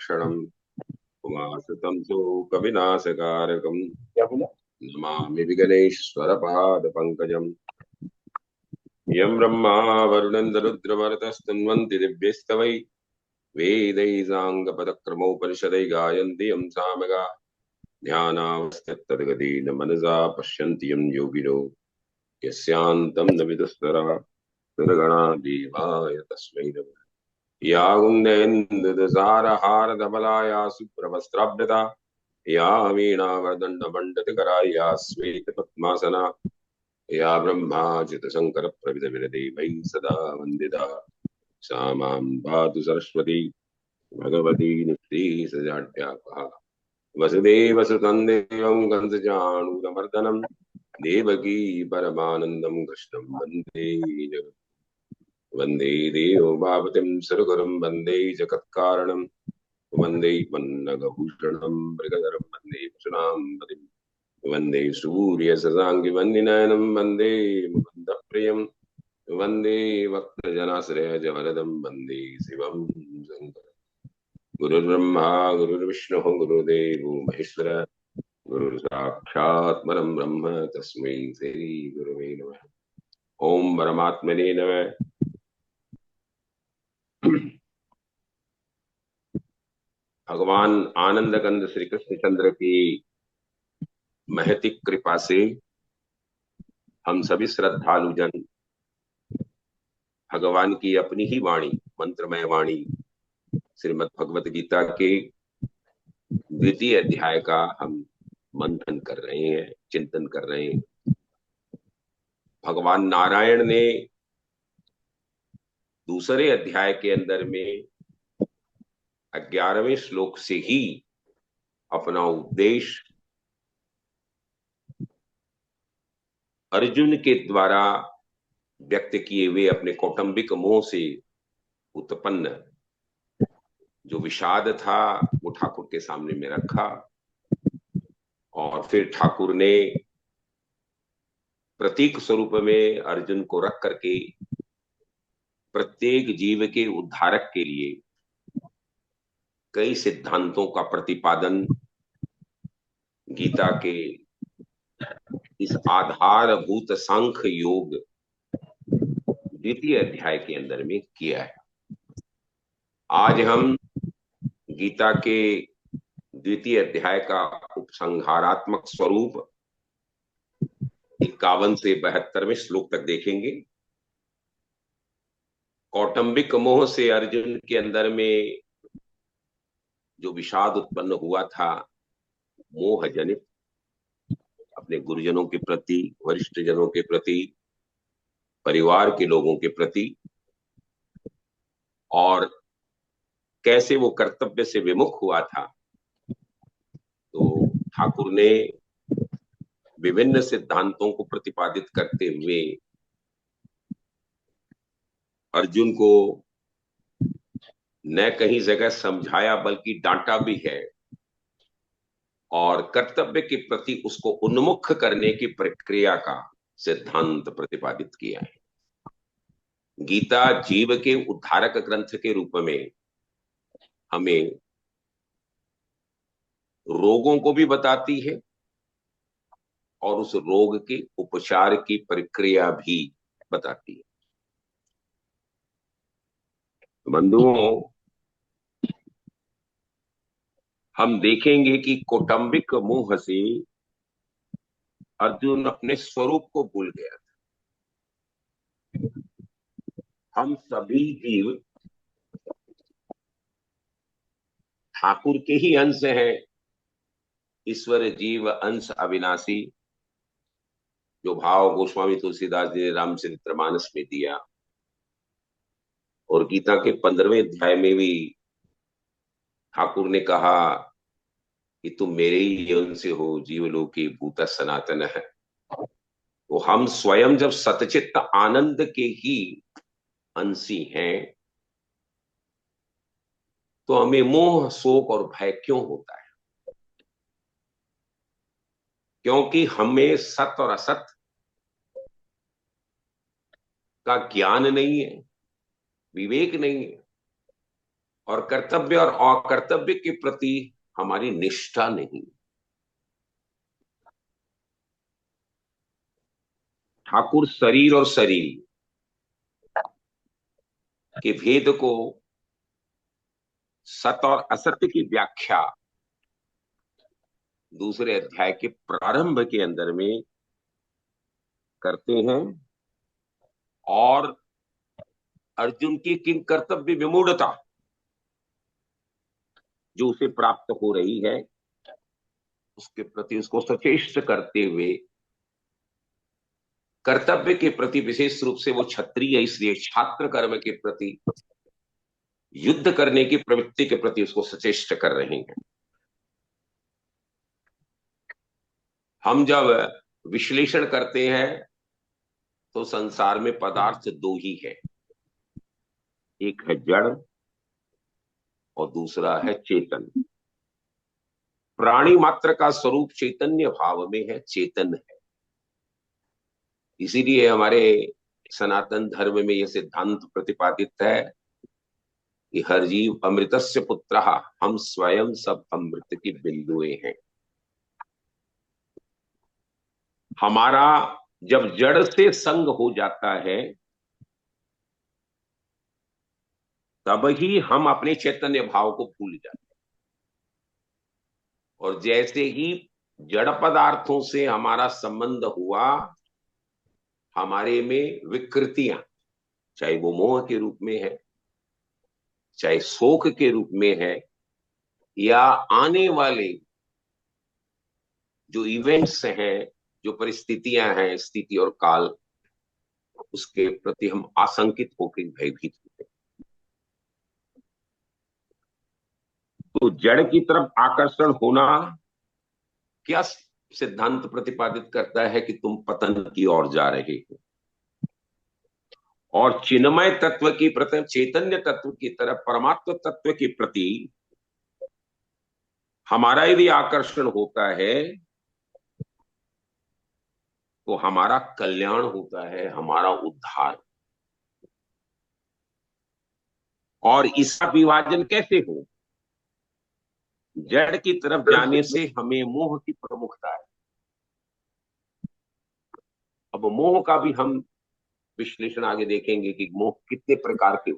भक्षणम् उमासुतं शोकविनाशकारकम् क्या बोला? नमामि विघ्नेश्वरपादपङ्कजम्। यं ब्रह्मा वरुणेन्द्ररुद्रमरुतस्तुन्वन्ति दिव्यैस्तवै वेदैः साङ्गपदक्रमोपनिषदैः गायन्ति यं सामगा ध्यानावस्थिततद्गतेन मनसा पश्यन्ति यं योगिनो यस्यान्तं न विदुस्तरा दुर्गणा देवाय तस्मै नमः। या गुण्डेन्दुसारहारधवला या सुप्रवस्त्राभृता या वीणावदण्डमण्डलकरा या श्वेतपद्मासना या ब्रह्माच्युतशङ्करप्रभृतिभिर्देवैः सदा वन्दिता सा मां पातु सरस्वती भगवती निःश्रीसजाड्यापः। वसुदेवसुतं देवं कंसचाणूरमर्दनं देवकी परमानन्दं कृष्णं वन्दे वन्दे देवोमापतिं सुरगुरुं वन्दे जगत्कारणं वन्दे पन्नगभूषणं मृगधरं वन्दे पशुनां वन्दे सूर्यशशाङ्गिवन्निनयनं वन्दे मुकुन्दप्रियं वन्दे भक्तजनाश्रयजवरदं वन्दे शिवं शङ्करं। गुरुर्ब्रह्मा गुरुर्विष्णुः गुरुदेवो महेश्वर गुरुर्साक्षात् परं ब्रह्म तस्मै श्रीगुरुवे नमः। ओम परमात्मने नमः। भगवान आनंद कंद श्री कृष्ण चंद्र की महती कृपा से हम सभी श्रद्धालु जन भगवान की अपनी ही वाणी मंत्रमय वाणी श्रीमद् भगवत गीता के द्वितीय अध्याय का हम मंथन कर रहे हैं, चिंतन कर रहे हैं। भगवान नारायण ने दूसरे अध्याय के अंदर में 11वें श्लोक से ही अपना उपदेश अर्जुन के द्वारा व्यक्त किए हुए अपने कौटुंबिक मोह से उत्पन्न जो विषाद था वो ठाकुर के सामने में रखा और फिर ठाकुर ने प्रतीक स्वरूप में अर्जुन को रख करके प्रत्येक जीव के उद्धारक के लिए कई सिद्धांतों का प्रतिपादन गीता के इस आधारभूत सांख्य योग द्वितीय अध्याय के अंदर में किया है। आज हम गीता के द्वितीय अध्याय का उपसंहारात्मक स्वरूप 51 से 72वें श्लोक तक देखेंगे। कौटुंबिक मोह से अर्जुन के अंदर में जो विषाद उत्पन्न हुआ था, मोह जनित, अपने गुरुजनों के प्रति, वरिष्ठ जनों के प्रति, परिवार के लोगों के प्रति, और कैसे वो कर्तव्य से विमुख हुआ था। तो ठाकुर ने विभिन्न सिद्धांतों को प्रतिपादित करते हुए अर्जुन को न कहीं जगह समझाया बल्कि डांटा भी है और कर्तव्य के प्रति उसको उन्मुख करने की प्रक्रिया का सिद्धांत प्रतिपादित किया है। गीता जीव के उद्धारक ग्रंथ के रूप में हमें रोगों को भी बताती है और उस रोग के उपचार की प्रक्रिया भी बताती है। बंधुओं, हम देखेंगे कि कौटुंबिक मोह से अर्जुन अपने स्वरूप को भूल गया था। हम सभी जीव ठाकुर के ही अंश हैं। ईश्वर जीव अंश अविनाशी, जो भाव गोस्वामी तुलसीदास जी ने रामचरितमानस में दिया और गीता के 15वें अध्याय में भी ठाकुर ने कहा कि तुम मेरे ही अंश हो, जीवलोके भूत सनातन है। तो हम स्वयं जब सतचित्त आनंद के ही अंशी हैं तो हमें मोह, शोक और भय क्यों होता है? क्योंकि हमें सत और असत का ज्ञान नहीं है, विवेक नहीं है। और कर्तव्य और अकर्तव्य के प्रति हमारी निष्ठा नहीं। ठाकुर शरीर और शरीर के भेद को, सत और असत्य की व्याख्या दूसरे अध्याय के प्रारंभ के अंदर में करते हैं। और अर्जुन की किन कर्तव्य विमूढ़ता जो उसे प्राप्त हो रही है उसके प्रति उसको सचेष्ट करते हुए, कर्तव्य के प्रति विशेष रूप से वो क्षत्रिय इसलिए छात्र कर्म के प्रति, युद्ध करने की प्रवृत्ति के प्रति उसको सचेष्ट कर रहे हैं। हम जब विश्लेषण करते हैं तो संसार में पदार्थ दो ही है, एक है जड़ और दूसरा है चेतन। प्राणी मात्र का स्वरूप चैतन्य भाव में है, चेतन है। इसीलिए हमारे सनातन धर्म में यह सिद्धांत प्रतिपादित है कि हर जीव अमृतस्य पुत्रः, हम स्वयं सब अमृत की बिंदुएं हैं। हमारा जब जड़ से संग हो जाता है तब ही हम अपने चैतन्य भाव को भूल जाते हैं। और जैसे ही जड़ पदार्थों से हमारा संबंध हुआ, हमारे में विकृतियां, चाहे वो मोह के रूप में है, चाहे शोक के रूप में है, या आने वाले जो इवेंट्स हैं, जो परिस्थितियां हैं, स्थिति और काल, उसके प्रति हम आशंकित होकर भयभीत होते हैं। तो जड़ की तरफ आकर्षण होना क्या सिद्धांत प्रतिपादित करता है कि तुम पतन की ओर जा रहे हो, और चिन्मय तत्व की प्रति, चैतन्य तत्व की तरफ, परमात्म तत्व के प्रति हमारा यदि आकर्षण होता है तो हमारा कल्याण होता है, हमारा उद्धार। और इसका विभाजन कैसे हो? जड़ की तरफ जाने से हमें मोह की प्रमुखता है। अब मोह का भी हम विश्लेषण आगे देखेंगे कि मोह कितने प्रकार के,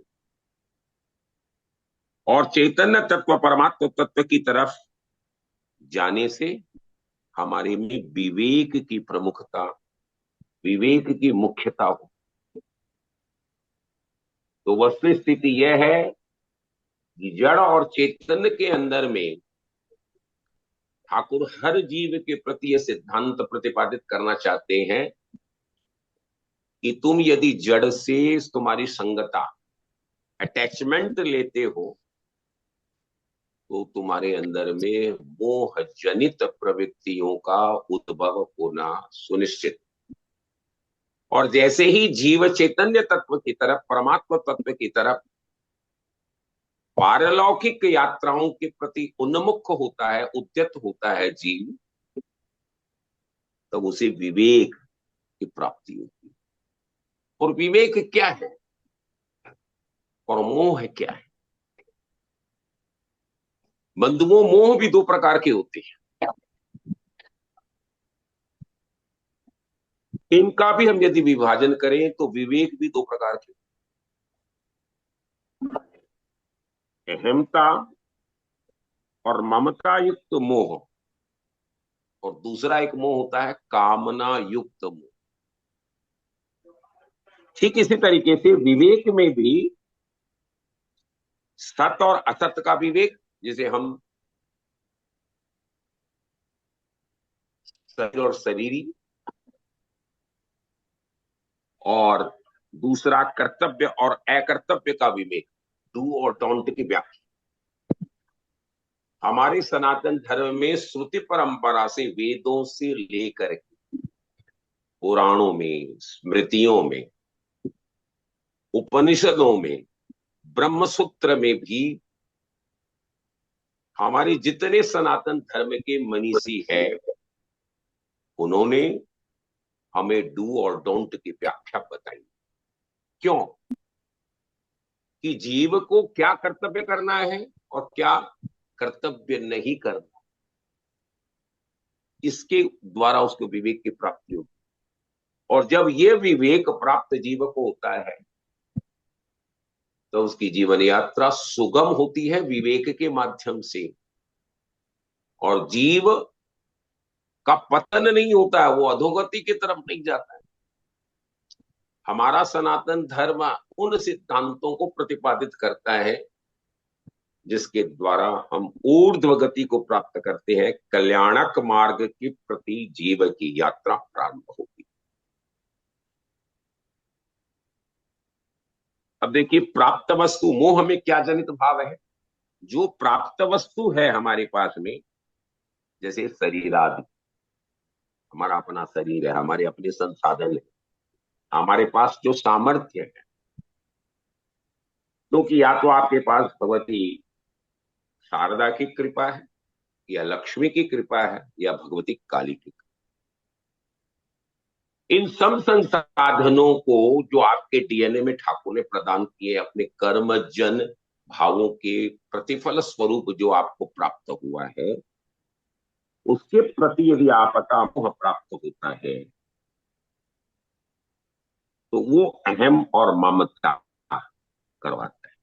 और चैतन्य तत्व परमात्म तत्व की तरफ जाने से हमारे में विवेक की प्रमुखता, विवेक की मुख्यता हो। तो वस्तु स्थिति यह है कि जड़ और चैतन्य के अंदर में ठाकुर हर जीव के प्रति यह सिद्धांत प्रतिपादित करना चाहते हैं कि तुम यदि जड़ से तुम्हारी संगता, अटैचमेंट लेते हो तो तुम्हारे अंदर में मोह जनित प्रवृत्तियों का उद्भव होना सुनिश्चित। और जैसे ही जीव चैतन्य तत्व की तरफ, परमात्मा तत्व की तरफ पारलौकिक यात्राओं के प्रति उन्मुख होता है, उद्यत होता है जीव, तब उसे विवेक की प्राप्ति होती है। और विवेक क्या है और मोह क्या है? बंधुओं, मोह भी दो प्रकार के होते हैं। इनका भी हम यदि विभाजन करें तो विवेक भी दो प्रकार के, अहमता और ममता युक्त मोह, और दूसरा एक मोह होता है कामना युक्त मोह। ठीक इसी तरीके से विवेक में भी सत और असत का विवेक, जिसे हम शरीर और शरीरी, और दूसरा कर्तव्य और अकर्तव्य का विवेक, डू और डोंट की व्याख्या। हमारे सनातन धर्म में श्रुति परंपरा से, वेदों से लेकर पुराणों में, स्मृतियों में, उपनिषदों में, ब्रह्मसूत्र में भी हमारे जितने सनातन धर्म के मनीषी हैं उन्होंने हमें डू और डोंट की व्याख्या बताई। क्यों? कि जीव को क्या कर्तव्य करना है और क्या कर्तव्य नहीं करना, इसके द्वारा उसको विवेक की प्राप्ति होगी। और जब ये विवेक प्राप्त जीव को होता है तो उसकी जीवन यात्रा सुगम होती है विवेक के माध्यम से, और जीव का पतन नहीं होता है, वो अधोगति की तरफ नहीं जाता है। हमारा सनातन धर्म उन सिद्धांतों को प्रतिपादित करता है जिसके द्वारा हम ऊर्ध्व गति को प्राप्त करते हैं, कल्याणक मार्ग के प्रति जीव की यात्रा प्रारंभ होती। अब देखिए, प्राप्त वस्तु मोह में क्या जनित भाव है। जो प्राप्त वस्तु है हमारे पास में, जैसे शरीर आदि, हमारा अपना शरीर है, हमारे अपने संसाधन है, हमारे पास जो सामर्थ्य है, क्योंकि या तो आपके पास भगवती शारदा की कृपा है, या लक्ष्मी की कृपा है, या भगवती काली की कृपा। इन सब संसाधनों को जो आपके डीएनए में ठाकुर ने प्रदान किए, अपने कर्मजन भावों के प्रतिफल स्वरूप जो आपको प्राप्त हुआ है, उसके प्रति यदि आपका मोह प्राप्त होता है तो वो अहम और ममता करवाता है।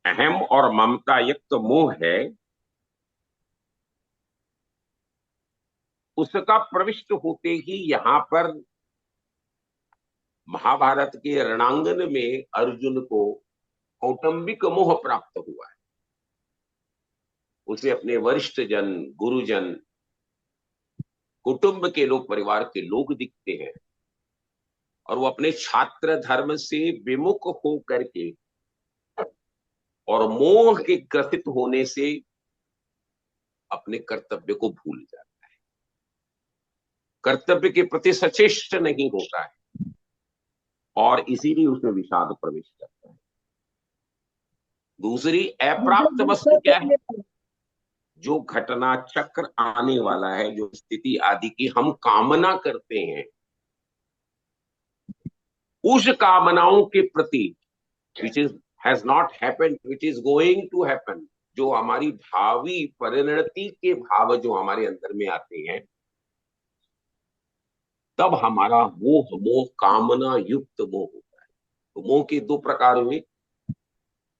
अहम और ममता युक्त मोह है, उसका प्रविष्ट होते ही यहां पर महाभारत के रणांगन में अर्जुन को कौटुंबिक मोह प्राप्त हुआ है। उसे अपने वरिष्ठ जन, गुरुजन, कुटुंब के लोग, परिवार के लोग दिखते हैं, और वो अपने छात्र धर्म से विमुख हो करके और मोह के ग्रसित होने से अपने कर्तव्य को भूल जाता है, कर्तव्य के प्रति सचेष्ट नहीं होता है, और इसीलिए उसमें विषाद प्रवेश करता है। दूसरी अप्राप्त वस्तु क्या है? जो घटना चक्र आने वाला है, जो स्थिति आदि की हम कामना करते हैं, उस कामनाओं के प्रति which is has not happened, which is going to happen, जो हमारी भावी परिणति के भाव जो हमारे अंदर में आते हैं, तब हमारा मोह, मोह कामना युक्त मोह होता है। तो मोह के दो प्रकार हुए,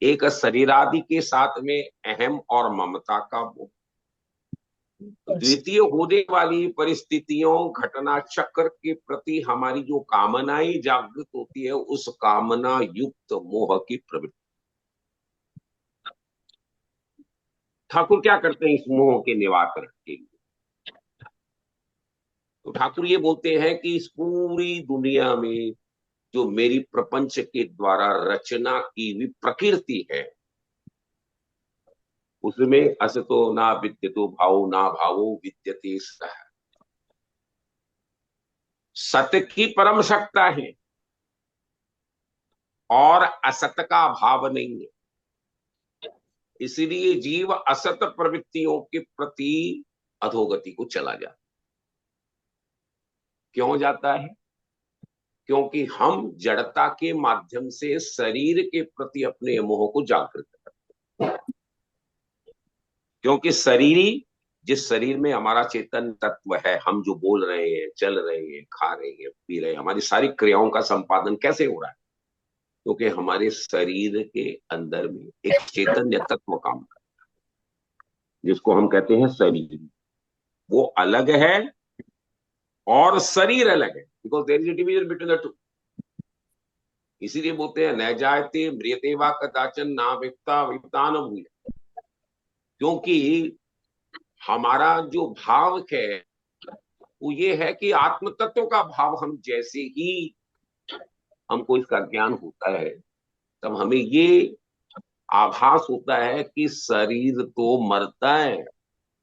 एक शरीरादि के साथ में अहम और ममता का मोह, द्वितीय होने वाली परिस्थितियों, घटना चक्र के प्रति हमारी जो कामनाएं जागृत होती है, उस कामना युक्त मोह की प्रवृत्ति। ठाकुर क्या करते हैं इस मोह के निवारण के लिए? तो ठाकुर ये बोलते हैं कि इस पूरी दुनिया में जो मेरी प्रपंच के द्वारा रचना की हुई प्रकृति है, उसमें असतो ना विद्यतो भावो ना भावो विद्यते सह। सत्य की परम सत्ता है और असत का भाव नहीं है। इसलिए जीव असत प्रवृत्तियों के प्रति अधोगति को चला जाता। क्यों जाता है? क्योंकि हम जड़ता के माध्यम से शरीर के प्रति अपने मोह को जागृत करते हैं। क्योंकि शरीरी, जिस शरीर में हमारा चेतन तत्व है, हम जो बोल रहे हैं, चल रहे हैं, खा रहे हैं, पी रहे हैं, हमारी सारी क्रियाओं का संपादन कैसे हो रहा है? क्योंकि हमारे शरीर के अंदर में एक चैतन्य तत्व काम करता है, जिसको हम कहते हैं शरीर। वो अलग है और शरीर अलग है, because there is a division between the two. इसीलिए बोलते हैं न जायते म्रियते वा कदाचन ना विपता विपता न भूय। क्योंकि हमारा जो भाव है वो ये है कि आत्म तत्व का भाव, हम जैसे ही हमको इसका ज्ञान होता है, तब हमें ये आभास होता है कि शरीर तो मरता है,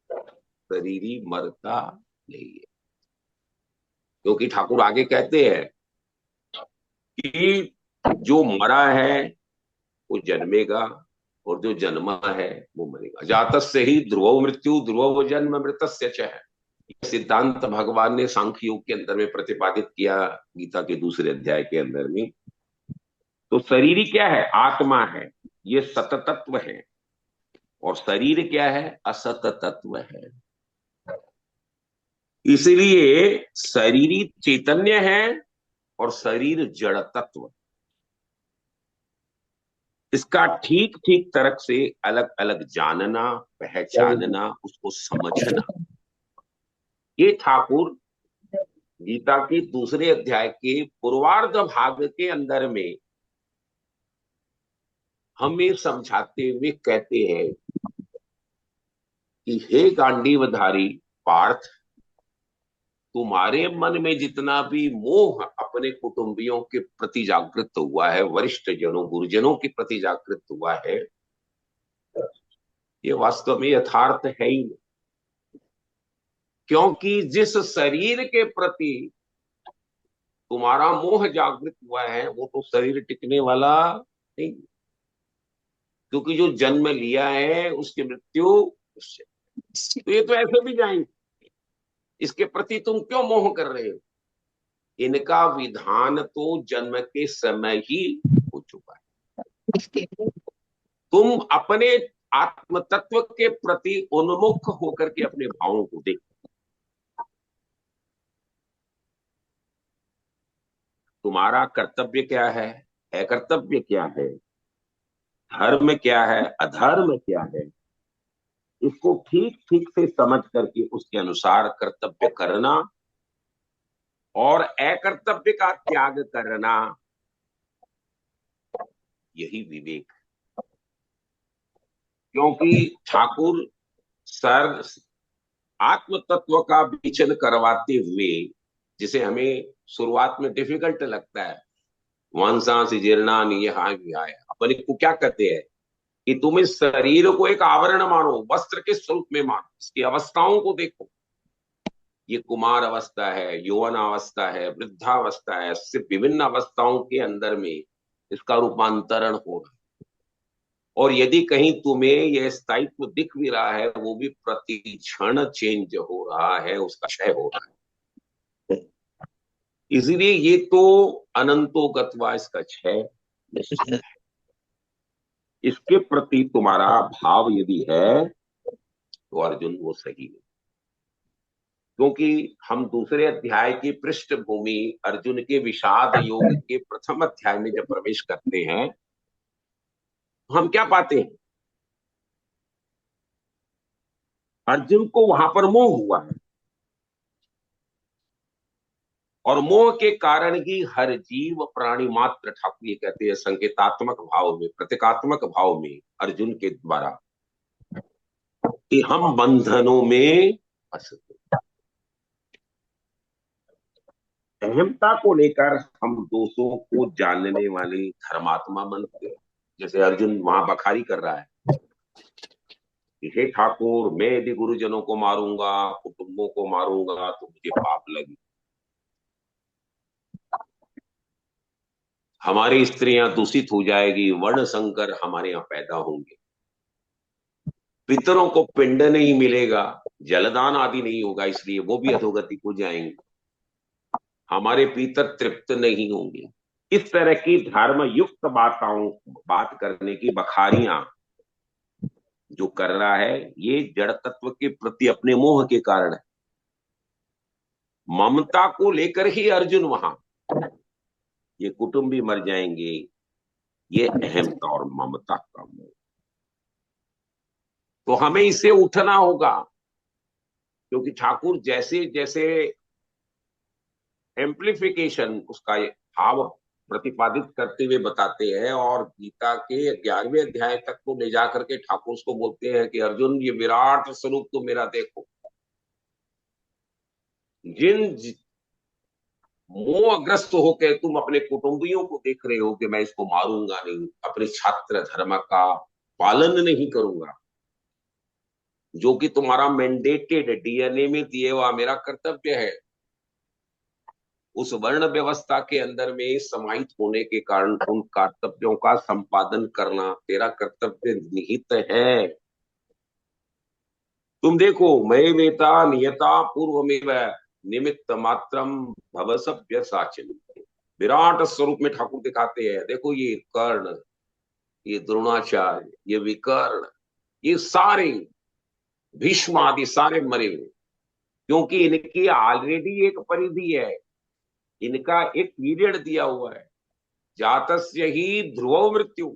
शरीर ही मरता नहीं है। क्योंकि ठाकुर आगे कहते हैं कि जो मरा है वो जन्मेगा, और जो जन्मा है वो मरेगा। जातस्य ही ध्रुव मृत्यु ध्रुव जन्म मृतस्य च है। सिद्धांत भगवान ने सांख्य योग के अंदर में प्रतिपादित किया, गीता के दूसरे अध्याय के अंदर में, तो शरीर क्या है? आत्मा है, ये सत तत्व है। और शरीर क्या है? असत तत्व है। इसलिए शरीरी चैतन्य है और शरीर जड़ तत्व। इसका ठीक ठीक तरक से अलग अलग जानना, पहचानना, उसको समझना, ये ठाकुर गीता के दूसरे अध्याय के पूर्वार्ध भाग के अंदर में हमें समझाते हुए कहते हैं कि हे गांडीवधारी पार्थ, तुम्हारे मन में जितना भी मोह अपने कुटुंबियों के प्रति जागृत हुआ है, वरिष्ठ जनों गुरुजनों के प्रति जागृत हुआ है, ये वास्तव में यथार्थ है ही नहीं। क्योंकि जिस शरीर के प्रति तुम्हारा मोह जागृत हुआ है वो तो शरीर टिकने वाला नहीं। क्योंकि जो जन्म लिया है उसकी मृत्यु निश्चित। तो ये तो ऐसे भी जाएंगे, इसके प्रति तुम क्यों मोह कर रहे हो? इनका विधान तो जन्म के समय ही हो चुका है। तुम अपने आत्म तत्व के प्रति उन्मुख होकर के अपने भावों को देखो। तुम्हारा कर्तव्य क्या है, कर्तव्य क्या है, धर्म क्या है, अधर्म क्या है, इसको ठीक ठीक से समझ करके उसके अनुसार कर्तव्य करना और अकर्तव्य का त्याग करना, यही विवेक। क्योंकि ठाकुर सर आत्म तत्व का विचन करवाते हुए, जिसे हमें शुरुआत में डिफिकल्ट लगता है, वंशांश जीर्णा निहाय विहाय, अपन को क्या कहते हैं कि तुम इस शरीर को एक आवरण मानो, वस्त्र के स्वरूप में मानो, इसकी अवस्थाओं को देखो। ये कुमार अवस्था है, यौवन अवस्था है, वृद्धावस्था है, सिर्फ विभिन्न अवस्थाओं के अंदर में इसका रूपांतरण हो रहा है। और यदि कहीं तुम्हें यह स्थायित्व दिख भी रहा है, वो भी प्रति क्षण चेंज हो रहा है, उसका क्षय हो रहा है। इसलिए ये तो अनंतो गत्वा, इसका क्षय निश्चित है। इसके प्रति तुम्हारा भाव यदि है तो अर्जुन वो सही है। क्योंकि हम दूसरे अध्याय की पृष्ठभूमि अर्जुन के विषाद योग के प्रथम अध्याय में जब प्रवेश करते हैं तो हम क्या पाते हैं? अर्जुन को वहां पर मोह हुआ है, और मोह के कारण ही हर जीव प्राणी मात्र, ठाकुर ये कहते हैं, संकेतात्मक भाव में, प्रतीकात्मक भाव में अर्जुन के द्वारा, कि हम बंधनों में फंसते। अहमता को लेकर हम दोषों को जानने वाले धर्मात्मा बनते हैं। जैसे अर्जुन वहां बखारी कर रहा है कि हे ठाकुर, मैं यदि गुरुजनों को मारूंगा, कुटुंबों को मारूंगा तो मुझे पाप लगी, हमारी स्त्रियां दूषित हो जाएगी, वर्ण संकर हमारे यहाँ पैदा होंगे, पितरों को पिंड नहीं मिलेगा, जलदान आदि नहीं होगा, इसलिए वो भी अधोगति को जाएंगे, हमारे पितर तृप्त नहीं होंगे। इस तरह की धर्म युक्त बात करने की बखारियां जो कर रहा है, ये जड़ तत्व के प्रति अपने मोह के कारण है। ममता को लेकर ही अर्जुन वहां, ये कुटुंब भी मर जाएंगे, ये अहमता और ममता का मोह। तो हमें इससे उठना होगा। क्योंकि ठाकुर जैसे जैसे एम्प्लीफिकेशन उसका भाव प्रतिपादित करते हुए बताते हैं, और गीता के 11वें अध्याय तक को ले जाकर के ठाकुर उसको बोलते हैं कि अर्जुन, ये विराट स्वरूप तो मेरा देखो। जिन मोहग्रस्त होकर तुम अपने कुटुंबियों को देख रहे हो कि मैं इसको मारूंगा नहीं, अपने छात्र धर्म का पालन नहीं करूंगा, जो कि तुम्हारा मैंडेटेड डीएनए में दिए हुआ मेरा कर्तव्य है, उस वर्ण व्यवस्था के अंदर में समाहित होने के कारण उन कर्तव्यों का संपादन करना तेरा कर्तव्य निहित है। तुम देखो, मैं वेता नियता पूर्व में निमित्त मात्रम भव सभ्य साचिन, विराट स्वरूप में ठाकुर दिखाते हैं, देखो ये कर्ण, ये द्रोणाचार्य, ये विकर्ण, ये सारे भीष्म आदि सारे मरे हुए, क्योंकि इनकी ऑलरेडी एक परिधि है, इनका एक पीरियड दिया हुआ है। जातस्य ही ध्रुव मृत्यु,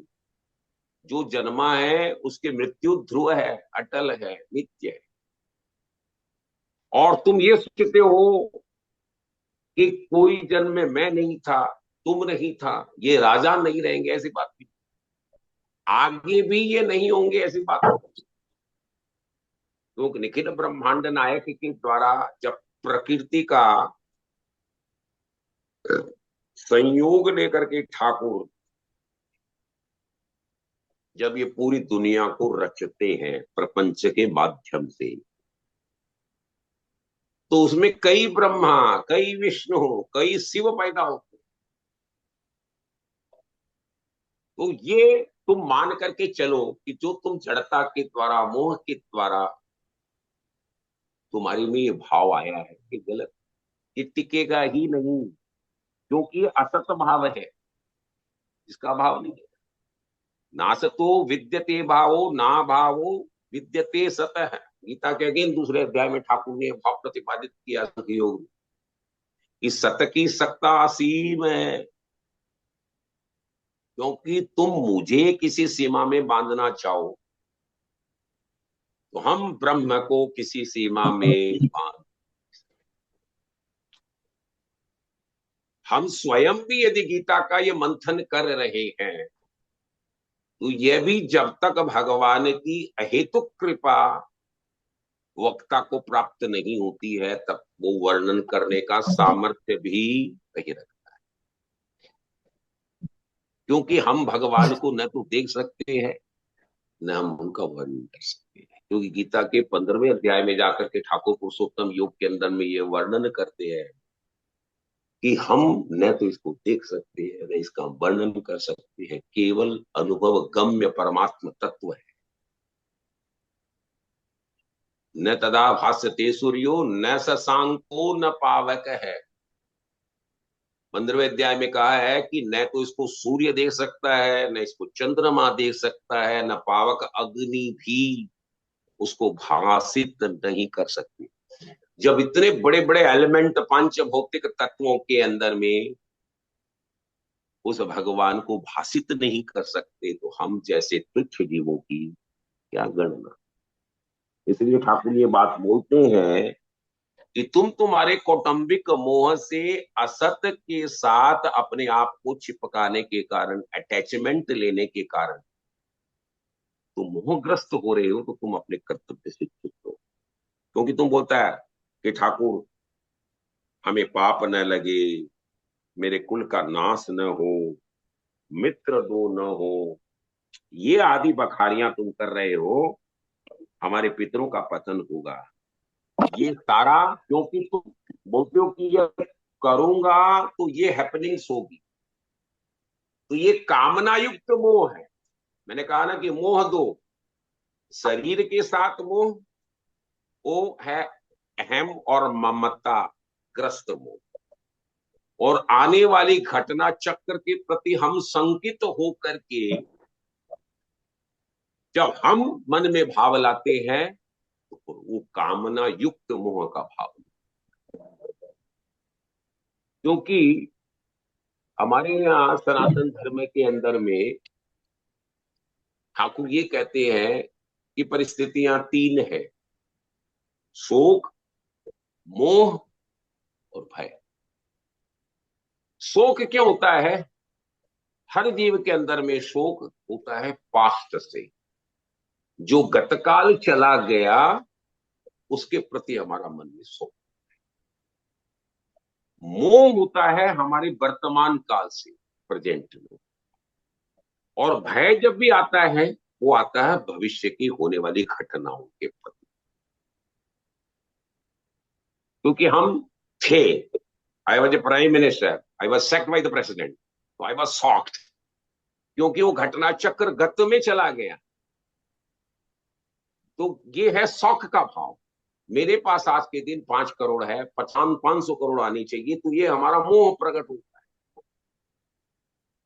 जो जन्मा है उसकी मृत्यु ध्रुव है, अटल है, नित्य है। और तुम ये सोचते हो कि कोई जन्म में मैं नहीं था, तुम नहीं था, ये राजा नहीं रहेंगे, ऐसी बात नहीं, आगे भी ये नहीं होंगे, ऐसी बात नहीं। तो निखिल ब्रह्मांड नायक के द्वारा जब प्रकृति का संयोग लेकर के ठाकुर जब ये पूरी दुनिया को रचते हैं प्रपंच के माध्यम से, तो उसमें कई ब्रह्मा, कई विष्णु, कई शिव पैदा होते हैं। तो ये तुम मान करके चलो कि जो तुम जड़ता के द्वारा, मोह के द्वारा तुम्हारी में ये भाव आया है, ये गलत, ये टिकेगा ही नहीं, क्योंकि असत भाव है, इसका भाव नहीं है। नासतो विद्यते भावो ना भावो विद्यते सतः, गीता के अगेन दूसरे अध्याय में ठाकुर ने भाव प्रतिपादित किया योग, इस सत की सत्ता असीम है, क्योंकि तुम मुझे किसी सीमा में बांधना चाहो तो हम ब्रह्म को किसी सीमा में बांध, हम स्वयं भी यदि गीता का ये मंथन कर रहे हैं तो यह भी जब तक भगवान की अहेतुक कृपा वक्ता को प्राप्त नहीं होती है तब वो वर्णन करने का सामर्थ्य भी नहीं रखता है, क्योंकि हम भगवान को न तो देख सकते हैं न हम उनका वर्णन कर सकते हैं, क्योंकि गीता के 15वें अध्याय में जाकर के ठाकुर पुरुषोत्तम योग के अंदर में ये वर्णन करते हैं कि हम न तो इसको देख सकते हैं न इसका वर्णन कर सकते हैं, केवल अनुभव गम्य परमात्म तत्व है। न तदा भास्यते सूर्यो न शशांको न पावक है, 15वें अध्याय में कहा है कि न तो इसको सूर्य देख सकता है, न इसको चंद्रमा देख सकता है, न पावक अग्नि भी उसको भाषित नहीं कर सकती। जब इतने बड़े बड़े एलिमेंट पंच भौतिक तत्वों के अंदर में उस भगवान को भाषित नहीं कर सकते तो हम जैसे तुच्छ जीवों की क्या गणना। इसलिए ठाकुर ये बात बोलते हैं कि तुम तुम्हारे कौटुंबिक मोह से असत के साथ अपने आप को चिपकाने के कारण, अटैचमेंट लेने के कारण तुम मोहग्रस्त हो रहे हो, तो तुम अपने कर्तव्य से चुप हो। क्योंकि तुम बोलता है कि ठाकुर हमें पाप न लगे, मेरे कुल का नाश न हो, मित्र दो न हो, ये आदि बखारियां तुम कर रहे हो, हमारे पितरों का पतन होगा, ये सारा क्योंकि तुम बोलते हो कि ये करूंगा तो ये हैपनिंग्स होगी, तो ये कामना युक्त मोह है। मैंने कहा ना कि मोह दो, शरीर के साथ मोह, वो है अहम और ममता ग्रस्त मोह, और आने वाली घटना चक्र के प्रति हम संकित होकर के जब हम मन में भाव लाते हैं तो वो कामना युक्त मोह का भाव, क्योंकि हमारे यहाँ सनातन धर्म के अंदर में ठाकुर ये कहते हैं कि परिस्थितियां तीन है, शोक, मोह और भय। शोक क्यों होता है? हर जीव के अंदर में शोक होता है पास्ट से, जो गतकाल चला गया उसके प्रति हमारा मन में शोक। मोह होता है हमारे वर्तमान काल से, प्रेजेंट में। और भय जब भी आता है वो आता है भविष्य की होने वाली घटनाओं के प्रति, क्योंकि हम थे, I was a prime minister, I was sacked by the president, तो आई वॉज शॉक्ड, क्योंकि वो घटना चक्र गत में चला गया। तो ये है शौक का भाव। मेरे पास आज के दिन 5 करोड़ है, 500 करोड़ आनी चाहिए, तो ये हमारा मोह प्रकट होता है।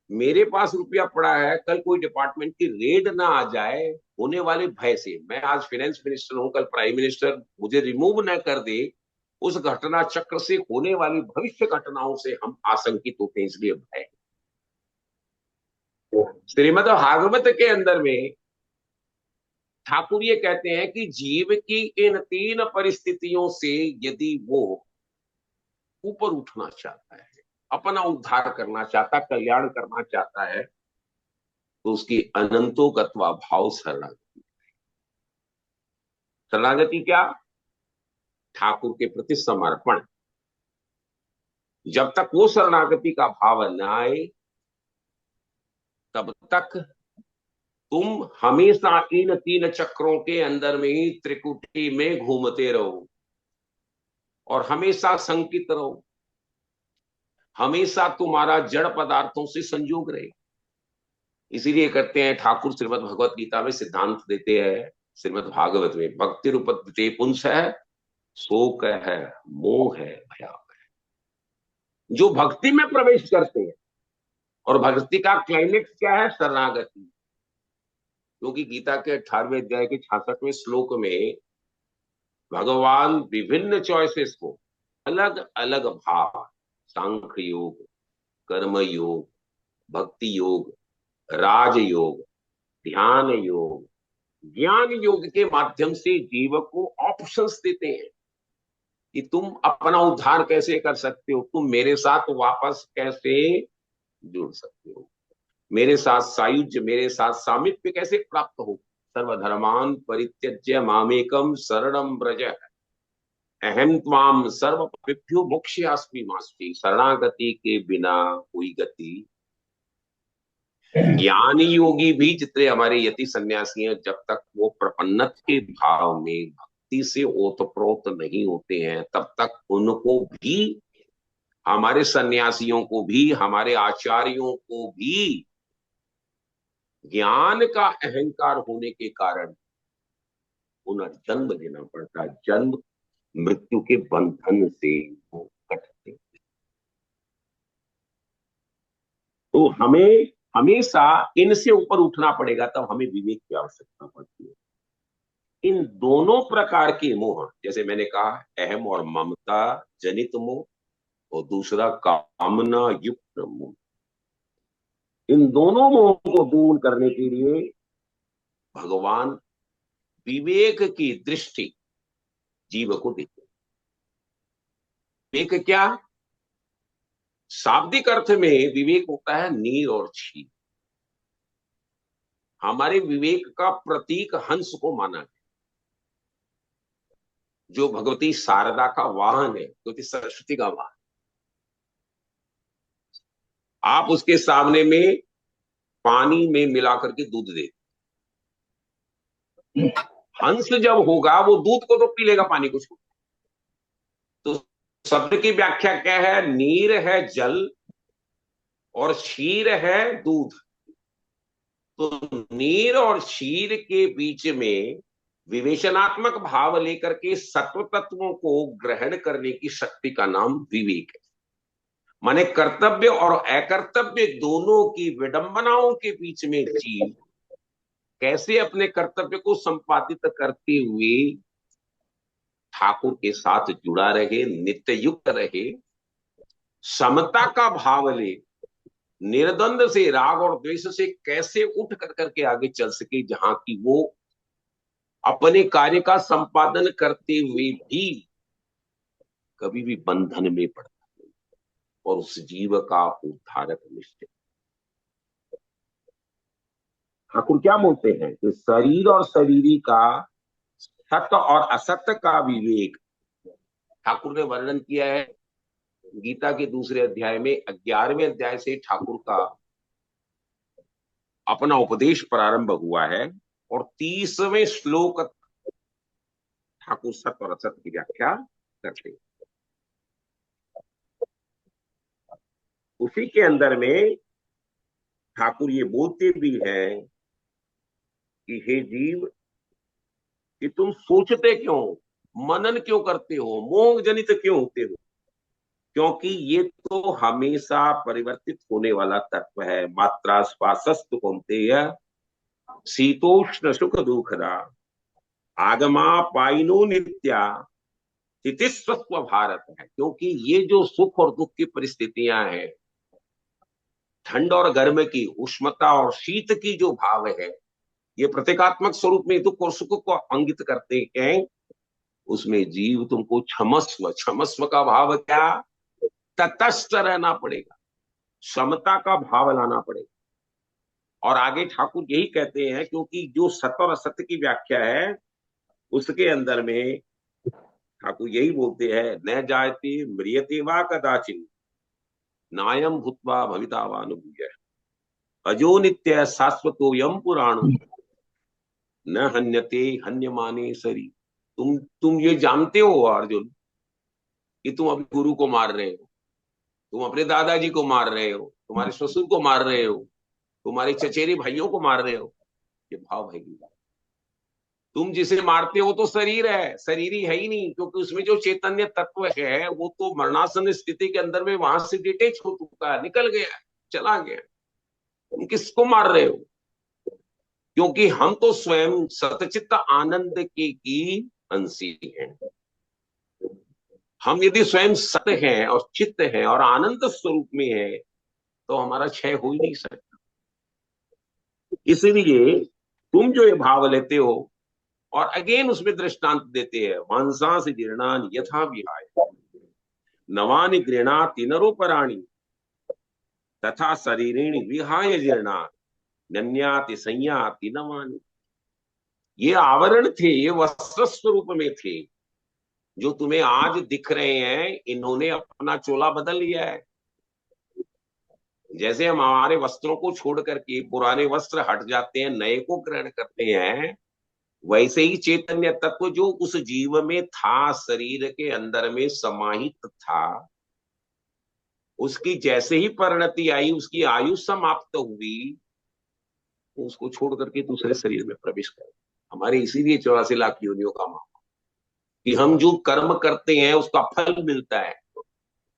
मेरे पास रुपया पड़ा है, कल कोई डिपार्टमेंट की रेड ना आ जाए होने वाले भय से, मैं आज फाइनेंस मिनिस्टर हूं, कल प्राइम मिनिस्टर मुझे रिमूव ना कर दे, उस घटना चक्र से होने वाली भविष्य घटनाओं से हम आशंकित होते हैं, इसलिए भय। श्रीमद् भागवत के अंदर में ठाकुर ये कहते हैं कि जीव की इन तीन परिस्थितियों से यदि वो ऊपर उठना चाहता है, अपना उद्धार करना चाहता, कल्याण करना चाहता है, तो उसकी अनंतोगत्वा भाव शरणागति। शरणागति क्या? ठाकुर के प्रति समर्पण। जब तक वो शरणागति का भाव न आए, तब तक तुम हमेशा इन तीन चक्रों के अंदर में ही त्रिकुटी में घूमते रहो और हमेशा शंकित रहो, हमेशा तुम्हारा जड़ पदार्थों से संयोग रहे। इसीलिए करते हैं ठाकुर श्रीमद् भगवत गीता में सिद्धांत देते हैं, श्रीमद् भागवत में, भक्ति रूपते पुंस है, शोक है, मोह है, भया। जो भक्ति में प्रवेश करते हैं, और भक्ति का क्लाइमेक्स क्या है? शरणागति। क्योंकि गीता के 18वें अध्याय के 66वें श्लोक में भगवान विभिन्न चॉइसेस को अलग अलग भाव, सांख्य योग, कर्म योग, भक्ति योग, राज योग, ध्यान योग, ज्ञान योग के माध्यम से जीव को ऑप्शंस देते हैं कि तुम अपना उद्धार कैसे कर सकते हो, तुम मेरे साथ वापस कैसे जुड़ सकते हो, मेरे साथ सायुज्य, मेरे साथ सामिप्य कैसे प्राप्त हो। सर्वधर्मान परित्यज्य मामेकम शरणम व्रज, अहम त्वाम सर्व पापेभ्यो मोक्षयास्मि मास्ति। शरणागति के बिना कोई गति। ज्ञानी योगी भी जितने हमारे यति सन्यासी हैं, जब तक वो प्रपन्नत के भाव में भक्ति से ओतप्रोत नहीं होते हैं, तब तक उनको भी, हमारे सन्यासियों को भी, हमारे आचार्यों को भी ज्ञान का अहंकार होने के कारण उन्हें जन्म लेना पड़ता। जन्म मृत्यु के बंधन से वो कटते। तो हमें हमेशा इनसे ऊपर उठना पड़ेगा, तब हमें विवेक की आवश्यकता पड़ती है। इन दोनों प्रकार के मोह, जैसे मैंने कहा, अहम और ममता जनित मोह, और दूसरा कामना युक्त मोह, इन दोनों मोह को दूर करने के लिए भगवान विवेक की दृष्टि जीव को देते हैं। विवेक क्या? शाब्दिक अर्थ में विवेक होता है नीर और क्षीर। हमारे विवेक का प्रतीक हंस को माना है, जो भगवती शारदा का वाहन है, भगवती सरस्वती का वाहन। आप उसके सामने में पानी में मिलाकर के दूध दे, हंस जब होगा वो दूध को तो पी लेगा, पानी को छोड़। तो शब्द की व्याख्या क्या है? नीर है जल और क्षीर है दूध। तो नीर और क्षीर के बीच में विवेचनात्मक भाव लेकर के सत्व तत्वों को ग्रहण करने की शक्ति का नाम विवेक है। माने कर्तव्य और अकर्तव्य दोनों की विडंबनाओं के बीच में जीव कैसे अपने कर्तव्य को संपादित करते हुए ठाकुर के साथ जुड़ा रहे, नित्य युक्त रहे, समता का भाव ले, निर्द्वंद से, राग और द्वेष से कैसे उठ कर करके आगे चल सके, जहां की वो अपने कार्य का संपादन करते हुए भी कभी भी बंधन में पड़ता नहीं, और उस जीव का उद्धारक निश्चय। ठाकुर क्या बोलते हैं कि शरीर और शरीरी का, सत्य और असत्य का विवेक ठाकुर ने वर्णन किया है गीता के दूसरे अध्याय में। 11वें अध्याय से ठाकुर का अपना उपदेश प्रारंभ हुआ है, और 30वें श्लोक ठाकुर सत्य और असत्य की व्याख्या करते हैं। उसी के अंदर में ठाकुर ये बोलते भी हैं कि हे जीव, कि तुम सोचते क्यों, मनन क्यों करते हो, मोह जनित क्यों होते हो। क्योंकि ये तो हमेशा परिवर्तित होने वाला तत्व है। मात्रा स्वास्थ्य कौन्तेय शीतोष्ण सुख दुखदा आगमा पाइनो नित्या स्थितिस्वस्व भारत है। क्योंकि ये जो सुख और दुख की परिस्थितियां हैं, ठंड और गर्म की, उष्णता और शीत की जो भाव है, ये प्रतीकात्मक स्वरूप में दुख और सुख को अंकित करते हैं। उसमें जीव तुमको क्षमस्व, क्षमस्व का भाव क्या, तटस्थ रहना पड़ेगा, समता का भाव लाना पड़ेगा। और आगे ठाकुर यही कहते हैं, क्योंकि जो सत्य और असत्य की व्याख्या है उसके अंदर में ठाकुर यही बोलते हैं, न जायते म्रियते वा कदाचिन नायम भूत्वा भविता वा अनुभूय अजो नित्य शाश्वतोयम पुराण न हन्यते हन्यमाने सरी। तुम ये जानते हो अर्जुन कि तुम अपने गुरु को मार रहे हो, तुम अपने दादाजी को मार रहे हो, तुम्हारे ससुर को मार रहे हो, तुम्हारे चचेरे भाइयों को मार रहे हो। ये भाव है कि तुम जिसे मारते हो तो शरीर है, शरीर ही है ही नहीं, क्योंकि उसमें जो चैतन्य तत्व है वो तो मरणासन स्थिति के अंदर में वहां से डिटेच हो चुका है, निकल गया, चला गया। तुम किसको मार रहे हो? क्योंकि हम तो स्वयं सतचित्त आनंद की अंशी हैं। हम यदि स्वयं सत्य हैं और चित्त हैं और आनंद स्वरूप में है तो हमारा क्षय हो ही नहीं सकता। इसलिए तुम जो ये भाव लेते हो, और अगेन उसमें दृष्टांत देते हैं, मांसा से जीर्णान यथा विहाय नवानि गृणाति नरोपराणि तथा शरीरेण विहाय जीर्णा नन्याति संयाति नवानि। ये आवरण थे, ये वस्त्र स्वरूप में थे, जो तुम्हें आज दिख रहे हैं, इन्होंने अपना चोला बदल लिया है। जैसे हम हमारे वस्त्रों को छोड़ करके पुराने वस्त्र हट जाते हैं, नए को ग्रहण करते हैं, वैसे ही चैतन्य तत्व जो उस जीव में था, शरीर के अंदर में समाहित था, उसकी जैसे ही परिणति आई, उसकी आयु समाप्त हुई, तो उसको छोड़ करके दूसरे शरीर में प्रवेश कर। हमारे इसीलिए 84 लाख योनियों का मामला कि हम जो कर्म करते हैं उसका फल मिलता है,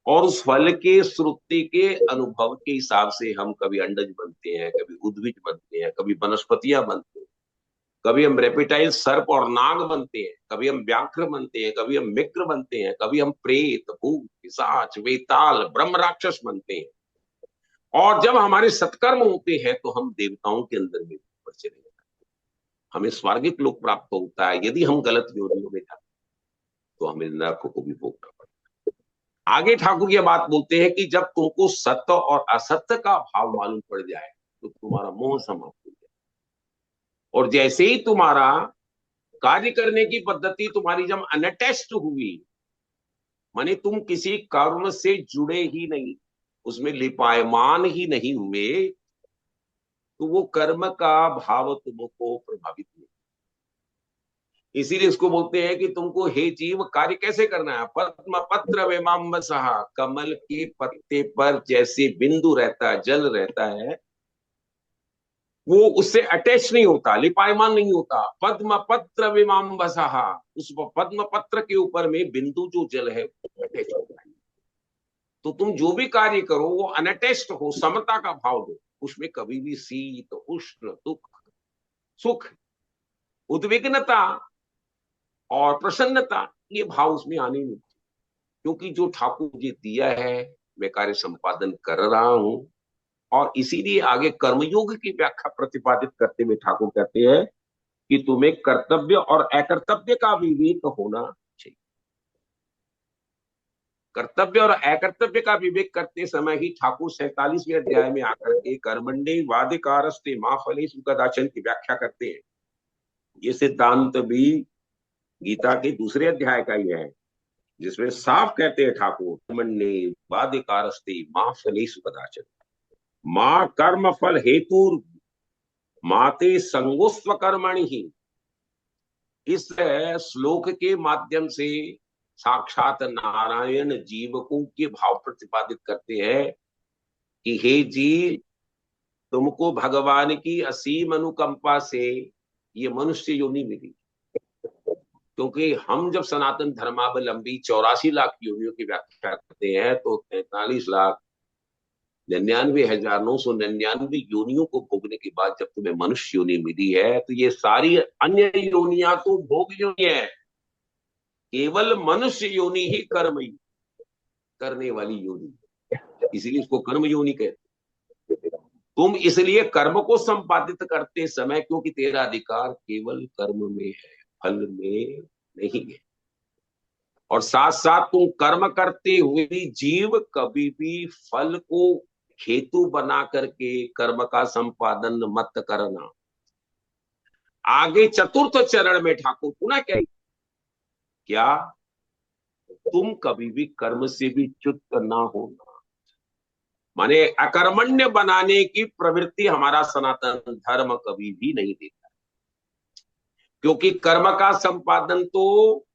और उस फल के श्रुति के अनुभव के हिसाब से हम कभी अंडज बनते हैं, कभी उद्भिज बनते हैं, कभी वनस्पतियां बनते हैं, कभी हम रेपिटाइल सर्प और नाग बनते हैं, कभी हम व्याघ्र बनते हैं, कभी हम मिक्र बनते हैं, कभी हम प्रेत भूत पिशाच वेताल ब्रह्म राक्षस बनते हैं। और जब हमारे सत्कर्म होते हैं तो हम देवताओं के अंदर में ऊपर चले जाते हैं, हमें स्वर्गिक लोक प्राप्त होता है। यदि हम गलत योनियों में जाते तो हमें नरक को भी भोगना पड़ता है। आगे ठाकुर ये बात बोलते हैं कि जब तुमको सत्य और असत्य का भाव मालूम पड़ जाए तो तुम्हारा मोह समाप्त हो जाए, और जैसे ही तुम्हारा कार्य करने की पद्धति तुम्हारी जब अनअटैच्ड हुई, माने तुम किसी कर्म से जुड़े ही नहीं, उसमें लिपायमान ही नहीं हुए, तो वो कर्म का भाव तुमको प्रभावित नहीं। इसीलिए इसको बोलते हैं कि तुमको हे जीव कार्य कैसे करना है। पद्म पत्र वेमांबसः, कमल के पत्ते पर जैसे बिंदु रहता है, जल रहता है, वो उससे अटैच नहीं होता, लिपायमान नहीं होता। पद्म पत्र विमांबसः, उस पद्म पत्र के ऊपर में बिंदु जो जल है अटैच होता है। तो तुम जो भी कार्य करो वो अनअटैच्ड हो, समता का भाव दो, उसमें कभी भी शीत उष्ण दुख सुख उद्विग्नता और प्रसन्नता, ये भाव उसमें आने नहीं। क्योंकि जो ठाकुर जी दिया है मैं कार्य संपादन कर रहा हूं। और इसीलिए आगे कर्मयोग की व्याख्या प्रतिपादित करते हुए ठाकुर कहते हैं कि तुम्हें कर्तव्य और अकर्तव्य का विवेक होना चाहिए। कर्तव्य और अकर्तव्य का विवेक करते समय ही ठाकुर 47वें अध्याय में आकर के कर्मण्डे वादिकारस्ते मां फलेषु कदाचन की व्याख्या करते हैं। ये सिद्धांत भी गीता के दूसरे अध्याय का ही है, जिसमें साफ कहते हैं ठाकुर, कर्मण्डे वादिकारस्ते मां फलेषु कदाचन, मां कर्म फल हेतु माते संगोस्व कर्मणि ही। इस श्लोक के माध्यम से साक्षात नारायण जीवकों के भाव प्रतिपादित करते हैं कि हे जी, तुमको भगवान की असीम अनुकंपा से ये मनुष्य योनि मिली। क्योंकि हम जब सनातन धर्मावलंबी 84 लाख योनियों की व्याख्या करते करते हैं तो 43,99,999 योनियों को भोगने के बाद जब तुम्हें मनुष्य योनि मिली है तो ये सारी अन्य योनियां तो भोग योनि है। केवल मनुष्य योनि ही कर्म करने वाली योनि, इसीलिए इसको कर्म योनि कहते हैं। तुम इसलिए कर्म को संपादित करते समय, क्योंकि तेरा अधिकार केवल कर्म में है, फल में नहीं है। और साथ साथ तुम कर्म करते हुए भी जीव कभी भी फल को हेतु बना करके कर्म का संपादन मत करना। आगे चतुर्थ चरण में ठाकुर पुनः क्या तुम कभी भी कर्म से भी च्युत ना होना, माने अकर्मण्य बनाने की प्रवृत्ति हमारा सनातन धर्म कभी भी नहीं देता। क्योंकि कर्म का संपादन तो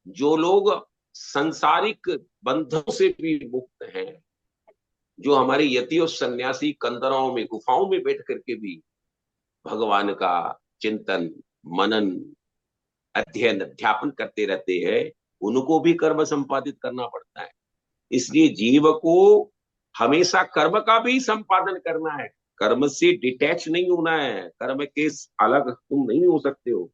जो लोग संसारिक बंधों से भी मुक्त हैं, जो हमारे यति और सन्यासी कंदरों में गुफाओं में बैठ करके भी भगवान का चिंतन मनन अध्ययन अध्यापन करते रहते हैं, उनको भी कर्म संपादित करना पड़ता है। इसलिए जीव को हमेशा कर्म का भी संपादन करना है, कर्म से डिटैच नहीं होना है। कर्म के अलग तुम नहीं हो सकते हो,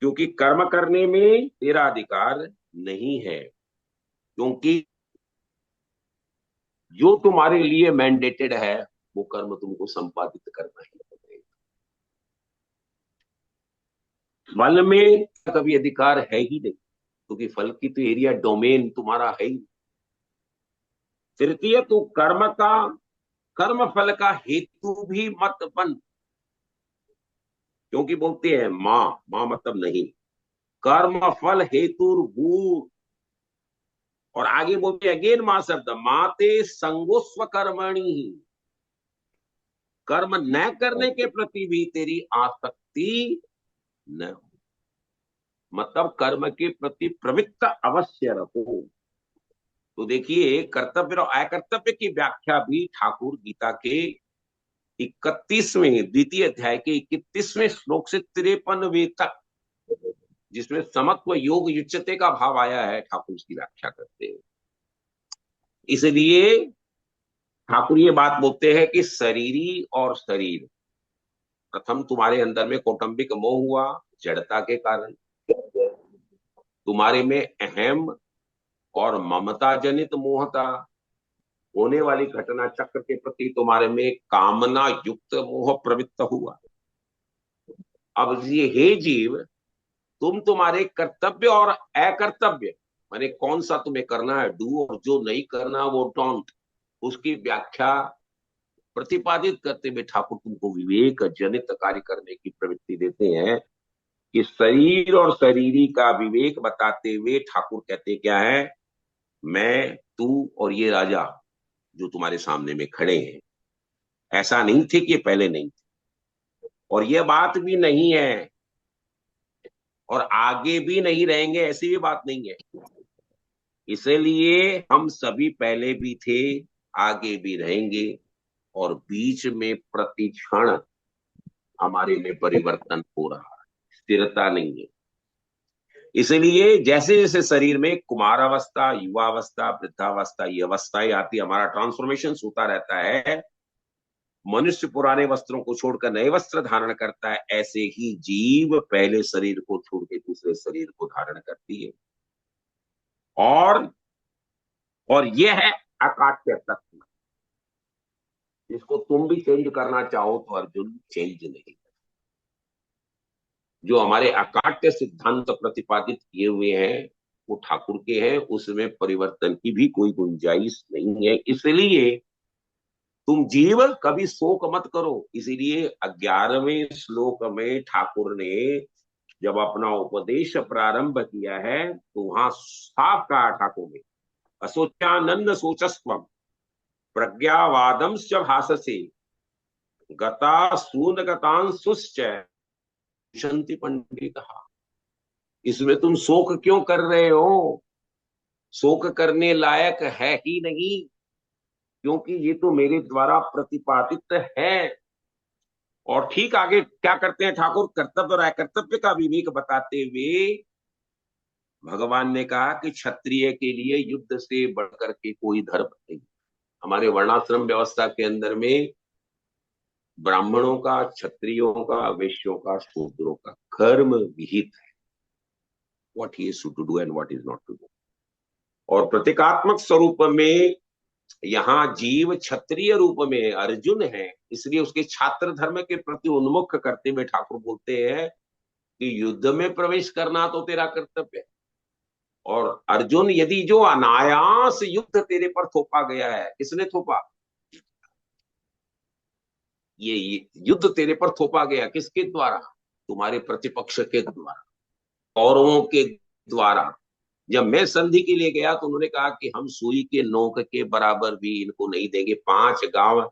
क्योंकि कर्म करने में तेरा अधिकार नहीं है। क्योंकि जो तुम्हारे लिए मैंडेटेड है वो कर्म तुमको संपादित करना ही पड़ेगा। फल में कभी अधिकार है ही नहीं, क्योंकि फल की तो एरिया डोमेन तुम्हारा है ही। तृतीय, तो कर्म फल का हेतु भी मत बन। क्योंकि बोलते हैं मां मां मतलब नहीं, कर्म फल हेतु भू। और आगे बोलते हैं अगेन मां शब्द, माते संगोस्व कर्मणि ही, कर्म न करने के प्रति भी तेरी आसक्ति न हो, मतलब कर्म के प्रति प्रवृत्त अवश्य रहो। तो देखिए, कर्तव्य और अकर्तव्य की व्याख्या भी ठाकुर गीता के 31वें द्वितीय अध्याय के 31वें श्लोक से 53वें तक, जिसमें समत्व योग युच्यते का भाव आया है, ठाकुर उसकी व्याख्या करते हैं। इसलिए ठाकुर ये बात बोलते हैं कि शरीरी और शरीर, प्रथम तुम्हारे अंदर में कौटुंबिक मोह हुआ जड़ता के कारण, तुम्हारे में अहम और ममता जनित मोह था, होने वाली घटना चक्र के प्रति तुम्हारे में कामना युक्त मोह प्रवृत्त हुआ। अब ये हे जीव, तुम तुम्हारे कर्तव्य और अकर्तव्य, माने कौन सा तुम्हें करना है डू और जो नहीं करना वो डोंट, उसकी व्याख्या प्रतिपादित करते हुए ठाकुर तुमको विवेक जनित कार्य करने की प्रवृत्ति देते हैं। कि शरीर और शरीरी का विवेक बताते हुए ठाकुर कहते क्या है, मैं तू और ये राजा जो तुम्हारे सामने में खड़े हैं, ऐसा नहीं थे कि पहले नहीं थे, और ये बात भी नहीं है और आगे भी नहीं रहेंगे, ऐसी भी बात नहीं है। इसलिए हम सभी पहले भी थे, आगे भी रहेंगे, और बीच में प्रति क्षण हमारे में परिवर्तन हो रहा है, स्थिरता नहीं है। इसलिए जैसे जैसे शरीर में कुमार अवस्था, युवावस्था, वृद्धावस्था, ये अवस्थाएं आती, हमारा ट्रांसफॉर्मेशन होता रहता है। मनुष्य पुराने वस्त्रों को छोड़कर नए वस्त्र धारण करता है, ऐसे ही जीव पहले शरीर को छोड़ के दूसरे शरीर को धारण करती है। और यह है अकाट्य तत्व, इसको तुम भी चेंज करना चाहो तो अर्जुन चेंज नहीं। जो हमारे अकाट्य सिद्धांत प्रतिपादित किए हुए हैं वो ठाकुर के हैं, उसमें परिवर्तन की भी कोई गुंजाइश नहीं है। इसलिए तुम जीव कभी शोक मत करो। इसीलिए 11वें श्लोक में ठाकुर ने जब अपना उपदेश प्रारंभ किया है तो वहां साफ कहा ठाकुर ने, असोचानंद सोचस्व प्रज्ञावादम भाषसे गता सून गतांशुश्च शांति पंडित। इसमें तुम शोक क्यों कर रहे हो? शोक करने लायक है ही नहीं, क्योंकि ये तो मेरे द्वारा प्रतिपादित है। और ठीक आगे क्या करते हैं ठाकुर, कर्तव्य और अकर्तव्य का विवेक बताते हुए भगवान ने कहा कि क्षत्रिय के लिए युद्ध से बढ़कर के कोई धर्म नहीं। हमारे वर्णाश्रम व्यवस्था के अंदर में ब्राह्मणों का, क्षत्रियों का, वैश्यों का, शूद्रों का कर्म विहित है, what he is to do and what is not to do. और प्रतीकात्मक स्वरूप में यहाँ जीव क्षत्रिय रूप में अर्जुन है, इसलिए उसके छात्र धर्म के प्रति उन्मुख करते हुए ठाकुर बोलते हैं कि युद्ध में प्रवेश करना तो तेरा कर्तव्य है। और अर्जुन, यदि जो अनायास युद्ध तेरे पर थोपा गया है, किसने थोपा? ये युद्ध तेरे पर थोपा गया किसके द्वारा? तुम्हारे प्रतिपक्ष के द्वारा, कौरवों के द्वारा। जब मैं संधि के लिए गया तो उन्होंने कहा कि हम सुई के नोक के बराबर भी इनको नहीं देंगे। 5 गांव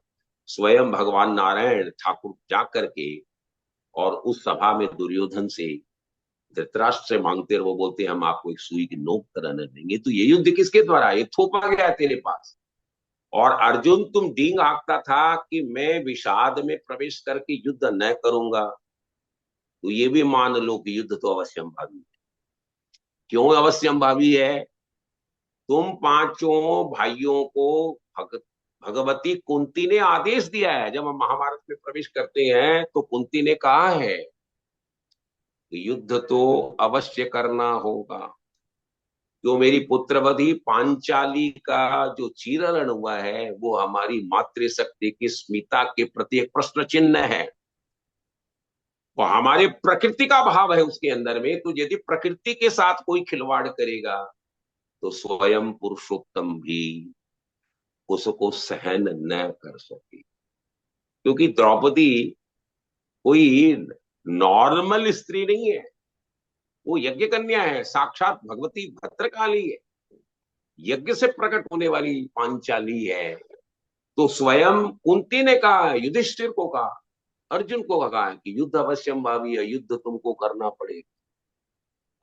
स्वयं भगवान नारायण ठाकुर जा करके और उस सभा में दुर्योधन से, धृतराष्ट्र से मांगते, और वो बोलते हैं हम आपको एक सुई की नोक तरह न देंगे। तो ये युद्ध किसके द्वारा? ये थोपा गया है तेरे पास। और अर्जुन तुम डींग हाँकता था कि मैं विषाद में प्रवेश करके युद्ध न करूंगा, तो ये भी मान लो कि युद्ध तो अवश्यंभावी है। क्यों अवश्यंभावी है? तुम 5 भाइयों को भगवती कुंती ने आदेश दिया है। जब हम महाभारत में प्रवेश करते हैं तो कुंती ने कहा है कि युद्ध तो अवश्य करना होगा। जो मेरी पुत्रवधि पांचाली का जो चीरहरण हुआ है, वो हमारी मातृशक्ति की स्मिता के प्रति एक प्रश्न चिन्ह है। वो हमारे प्रकृति का भाव है उसके अंदर में। तो यदि प्रकृति के साथ कोई खिलवाड़ करेगा तो स्वयं पुरुषोत्तम भी उसको सहन न कर सके। क्योंकि द्रौपदी कोई नॉर्मल स्त्री नहीं है, वो यज्ञ कन्या है, साक्षात भगवती भद्रकाली है, यज्ञ से प्रकट होने वाली पांचाली है। तो स्वयं कुंती ने कहा, युधिष्ठिर को कहा, अर्जुन को कहा कि युद्ध अवश्यंभावी है, युद्ध तुमको करना पड़ेगा।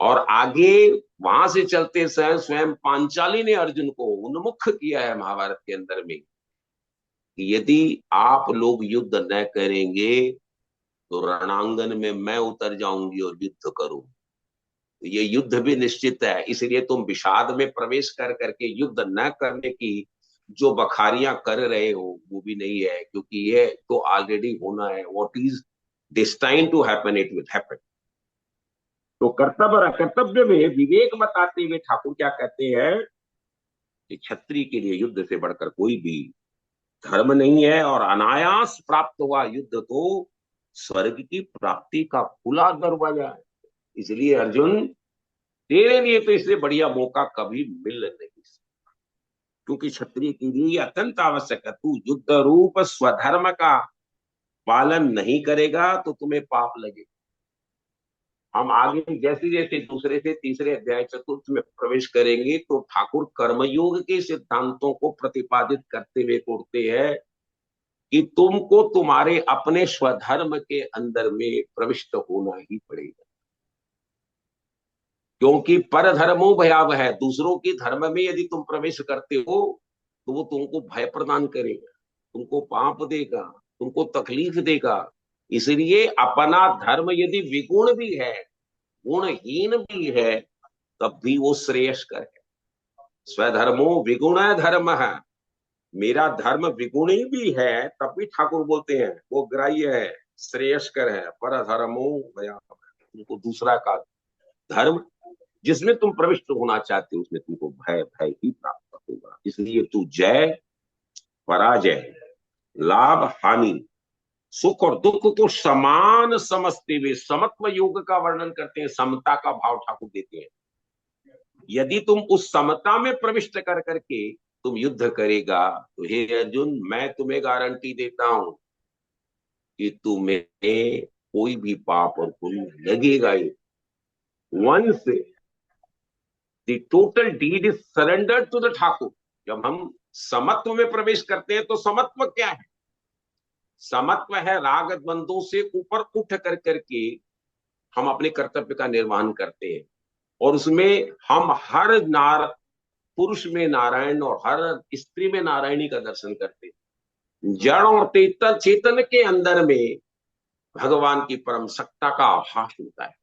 और आगे वहां से चलते समय स्वयं पांचाली ने अर्जुन को उन्मुख किया है महाभारत के अंदर में कि यदि आप लोग युद्ध न करेंगे तो रणांगन में मैं उतर जाऊंगी और युद्ध करूं। तो ये युद्ध भी निश्चित है, इसलिए तुम विषाद में प्रवेश कर करके युद्ध न करने की जो बखारियां कर रहे हो वो भी नहीं है, क्योंकि ये तो ऑलरेडी होना है। What is destined to happen it will happen. तो कर्तव्य और अकर्तव्य में विवेक बताते हुए ठाकुर क्या कहते हैं कि क्षत्रिय के लिए युद्ध से बढ़कर कोई भी धर्म नहीं है, और अनायास प्राप्त हुआ युद्ध तो स्वर्ग की प्राप्ति का खुला दरवाजा है। इसलिए अर्जुन, तेरे लिए तो इससे बढ़िया मौका कभी मिल नहीं सकता, क्योंकि क्षत्रिय के लिए ये अत्यंत आवश्यक है। तू युद्ध रूप स्वधर्म का पालन नहीं करेगा तो तुम्हें पाप लगेगा। हम आगे जैसे जैसे दूसरे से तीसरे अध्याय चतुर्थ में प्रवेश करेंगे तो ठाकुर कर्मयोग के सिद्धांतों को प्रतिपादित करते हुए कोरते हैं कि तुमको तुम्हारे अपने स्वधर्म के अंदर में प्रविष्ट होना ही पड़ेगा। क्योंकि पर धर्मो भयावह है, दूसरों के धर्म में यदि तुम प्रवेश करते हो तो वो तुमको भय प्रदान करेगा, तुमको पाप देगा, तुमको तकलीफ देगा। इसलिए अपना धर्म यदि विगुण भी है, गुणहीन भी है, तब भी वो श्रेयस्कर है। स्वधर्मो विगुण धर्म है। मेरा धर्म विगुणी भी है तब भी ठाकुर बोलते हैं वो ग्राह्य है, श्रेयस्कर है। पर धर्मो भयावह, तुमको दूसरा का धर्म जिसमें तुम प्रविष्ट होना चाहते हो उसमें तुमको भय भय ही प्राप्त होगा। इसलिए तू जय पराजय, लाभ हानि, सुख और दुख को समान समझते हुए समत्व योग का वर्णन करते हैं, समता का भाव ठाकुर देते हैं। यदि तुम उस समता में प्रविष्ट कर करके तुम युद्ध करेगा तो हे अर्जुन, मैं तुम्हें गारंटी देता हूं कि तुम्हें कोई भी पाप और पुण्य लगेगा ही। Once the total deed is surrendered to the Thakur. जब हम समत्व में प्रवेश करते हैं तो समत्व क्या है? समत्व है राग द्वंद्वों से ऊपर उठ कर करके हम अपने कर्तव्य का निर्वहन करते हैं, और उसमें हम हर पुरुष में नारायण और हर स्त्री में नारायणी का दर्शन करते हैं। जड़ और चेतन के अंदर में भगवान की परम सत्ता का आभास होता है।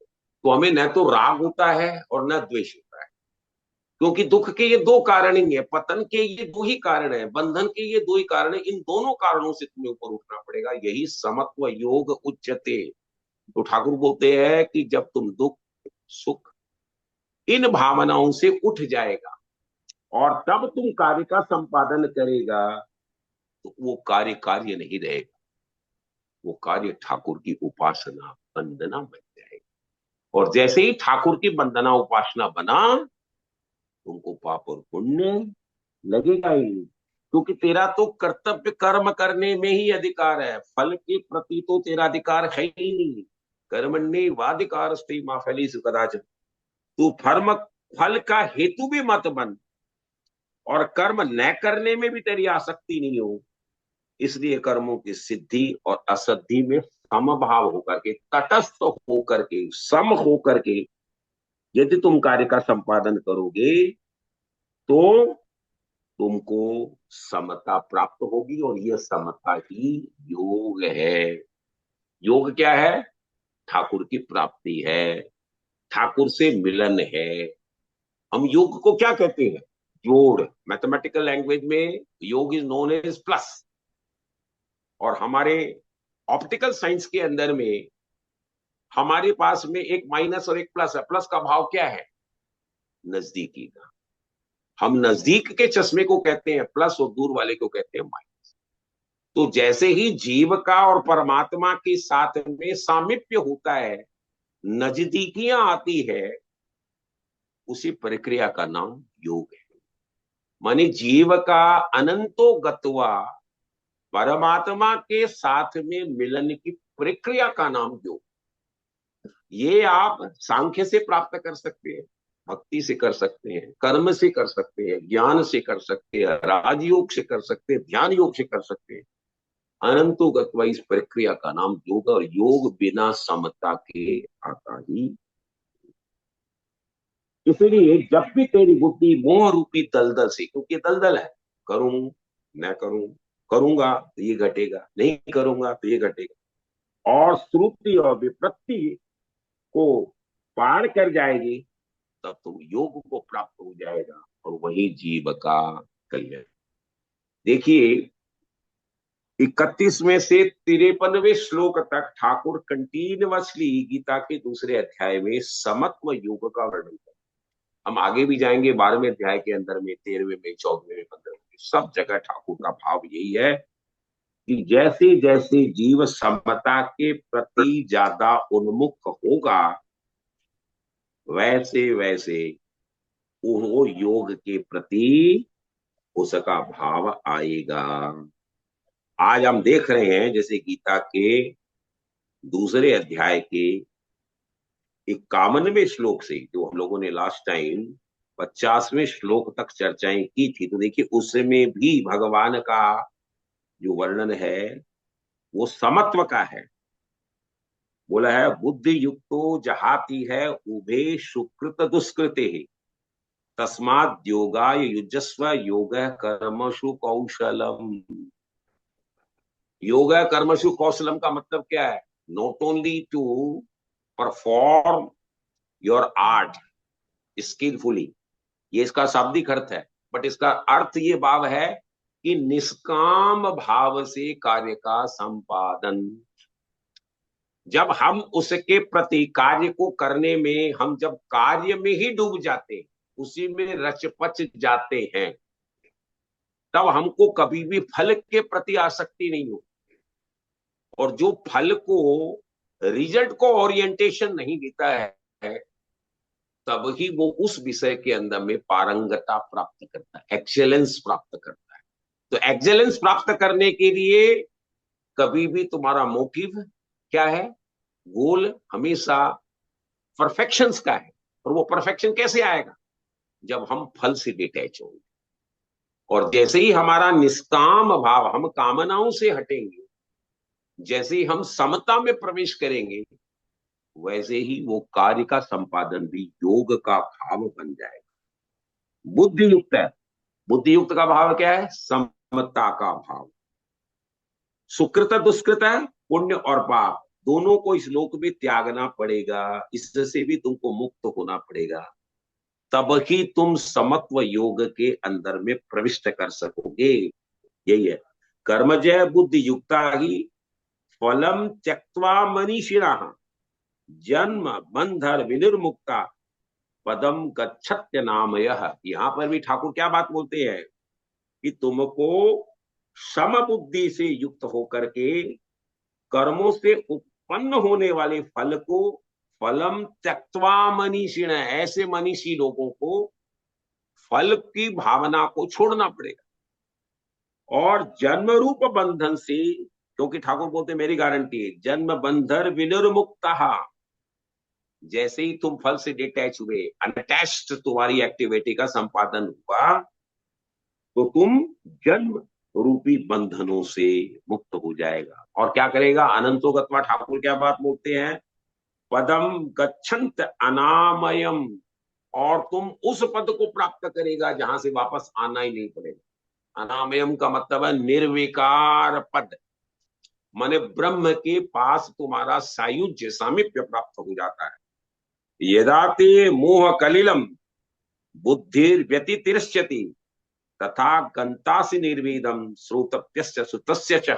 तो हमें न तो राग होता है और न द्वेष होता है, क्योंकि दुख के ये दो कारण ही है, पतन के ये दो ही कारण है, बंधन के ये दो ही कारण है। इन दोनों कारणों से तुम्हें ऊपर उठना पड़ेगा, यही समत्व योग उच्यते। तो ठाकुर बोलते हैं कि जब तुम दुख सुख इन भावनाओं से उठ जाएगा और तब तुम कार्य का संपादन करेगा, तो वो कार्य कार्य नहीं रहेगा, वो कार्य ठाकुर की उपासना वंदना बन जाएगा। और जैसे ही ठाकुर की वंदना उपासना बना, तुमको पाप और पुण्य लगेगा ही नहीं, क्योंकि तेरा तो कर्तव्य कर्म करने में ही अधिकार है, फल के प्रति तो तेरा अधिकार है ही नहीं। कर्मण्ये वाधिकार माँ फली कदाचन। तू फल का हेतु भी मत बन, और कर्म न करने में भी तेरी आसक्ति नहीं हो। इसलिए कर्मों की सिद्धि और असिद्धि में समभाव होकर के, तटस्थ होकर के, सम होकर के यदि तुम कार्य का संपादन करोगे, तो तुमको समता प्राप्त होगी, और यह समता ही योग है। योग क्या है? ठाकुर की प्राप्ति है, ठाकुर से मिलन है। हम योग को क्या कहते हैं? जोड़। मैथमेटिकल लैंग्वेज में योग इज नोन एज प्लस, और हमारे ऑप्टिकल साइंस के अंदर में हमारे पास में एक माइनस और एक प्लस है। प्लस का भाव क्या है? नजदीकी का। हम नजदीक के चश्मे को कहते हैं प्लस, और दूर वाले को कहते हैं माइनस। तो जैसे ही जीव का और परमात्मा के साथ में सामीप्य होता है, नजदीकियां आती है, उसी प्रक्रिया का नाम योग है। माने जीव का अनंतो गत्वा परमात्मा के साथ में मिलन की प्रक्रिया का नाम योग। ये आप सांख्य से प्राप्त कर सकते हैं, भक्ति से कर सकते हैं, कर्म से कर सकते हैं, ज्ञान से कर सकते हैं, राजयोग से कर सकते हैं, ध्यान योग से कर सकते हैं। अनंतो गत्वा इस प्रक्रिया का नाम योग, और योग बिना समता के आता ही। इसलिए जब भी तेरी बुद्धि मोह रूपी दलदल से, क्योंकि ये दलदल है, करूं न करूं, करूंगा तो ये घटेगा, नहीं करूंगा तो ये घटेगा, और श्रुति और विपत्ति को पार कर जाएगी, तब तुम योग को प्राप्त हो जाएगा, और वही जीव का कल्याण। देखिए, 31वें से 53वें श्लोक तक ठाकुर कंटिन्यूअसली गीता के दूसरे अध्याय में समत्व योग का वर्णन करते। हम आगे भी जाएंगे 12वें अध्याय के अंदर में, 13वें में, 14वें में, 15वें में, सब जगह ठाकुर का भाव यही है कि जैसे जैसे जीव समता के प्रति ज्यादा उन्मुख होगा, वैसे वैसे वो योग के प्रति उसका भाव आएगा। आज हम देख रहे हैं जैसे गीता के दूसरे अध्याय के 51वें श्लोक से, जो हम लोगों ने लास्ट टाइम 50वें श्लोक तक चर्चाएं की थी, तो देखिए उसमें भी भगवान का जो वर्णन है वो समत्व का है। बोला है बुद्धि युक्तो जहाती है उभे सुकृत दुष्कृते, तस्माद योगाय युजस्व योग कर्मसु कौशलम। योग कर्मसु कौशलम का मतलब क्या है? Not only to perform your art skilfully, ये इसका शाब्दिक अर्थ है, बट इसका अर्थ ये भाव है कि निष्काम भाव से कार्य का संपादन। जब हम उसके प्रति कार्य को करने में, हम जब कार्य में ही डूब जाते हैं, उसी में रचपच जाते हैं, तब हमको कभी भी फल के प्रति आसक्ति नहीं हो, और जो फल को, रिजल्ट को ओरिएंटेशन नहीं देता है, तब ही वो उस विषय के अंदर में पारंगता प्राप्त करता है, एक्सेलेंस प्राप्त करता है। तो एक्सेलेंस प्राप्त करने के लिए कभी भी तुम्हारा मोटिव क्या है? गोल हमेशा परफेक्शंस का है। और वो परफेक्शन कैसे आएगा? जब हम फल से डिटैच होंगे, और जैसे ही हमारा निष्काम भाव, हम कामनाओं से हटेंगे, जैसे ही हम समता में प्रवेश करेंगे, वैसे ही वो कार्य का संपादन भी योग का भाव बन जाएगा। बुद्धि युक्त है, बुद्धि युक्त का भाव क्या है? समता का भाव। सुकृत दुष्कृत है, पुण्य और पाप दोनों को इस लोक में त्यागना पड़ेगा, इससे भी तुमको मुक्त होना पड़ेगा, तब ही तुम समत्व योग के अंदर में प्रविष्ट कर सकोगे। यही है, कर्मजय बुद्धि युक्ता ही फलम त्यक्त्वा मनीषिणा जन्म बंधर विनिर्मुक्ता पदम गच्छत्य नामयः। यहां पर भी ठाकुर क्या बात बोलते हैं कि तुमको सम बुद्धि से युक्त होकर के कर्मों से उत्पन्न होने वाले फल को फलम त्यक्त्वा मनीषिण, ऐसे मनीषी लोगों को फल की भावना को छोड़ना पड़ेगा और जन्म रूप बंधन से, क्योंकि ठाकुर बोलते मेरी गारंटी है जन्म बंधर विनिर्मुक्त, जैसे ही तुम फल से डिटैच हुए, अनअटैच्ड तुम्हारी एक्टिविटी का संपादन हुआ, तो तुम जन्म रूपी बंधनों से मुक्त हो जाएगा। और क्या करेगा, अनंतो गत्वा, ठाकुर क्या बात बोलते हैं, पदम गच्छन्त अनामयम, और तुम उस पद को प्राप्त करेगा जहां से वापस आना ही नहीं पड़ेगा। अनामयम का मतलब है निर्विकार पद, माने ब्रह्म के पास तुम्हारा सायुज्य सामीप्य प्राप्त हो जाता है। यदा ते मोह कलिलम बुद्धिर व्यतितिष्यति तथा गंतासि निर्वेदम श्रोतप्यस्य सुतस्य च।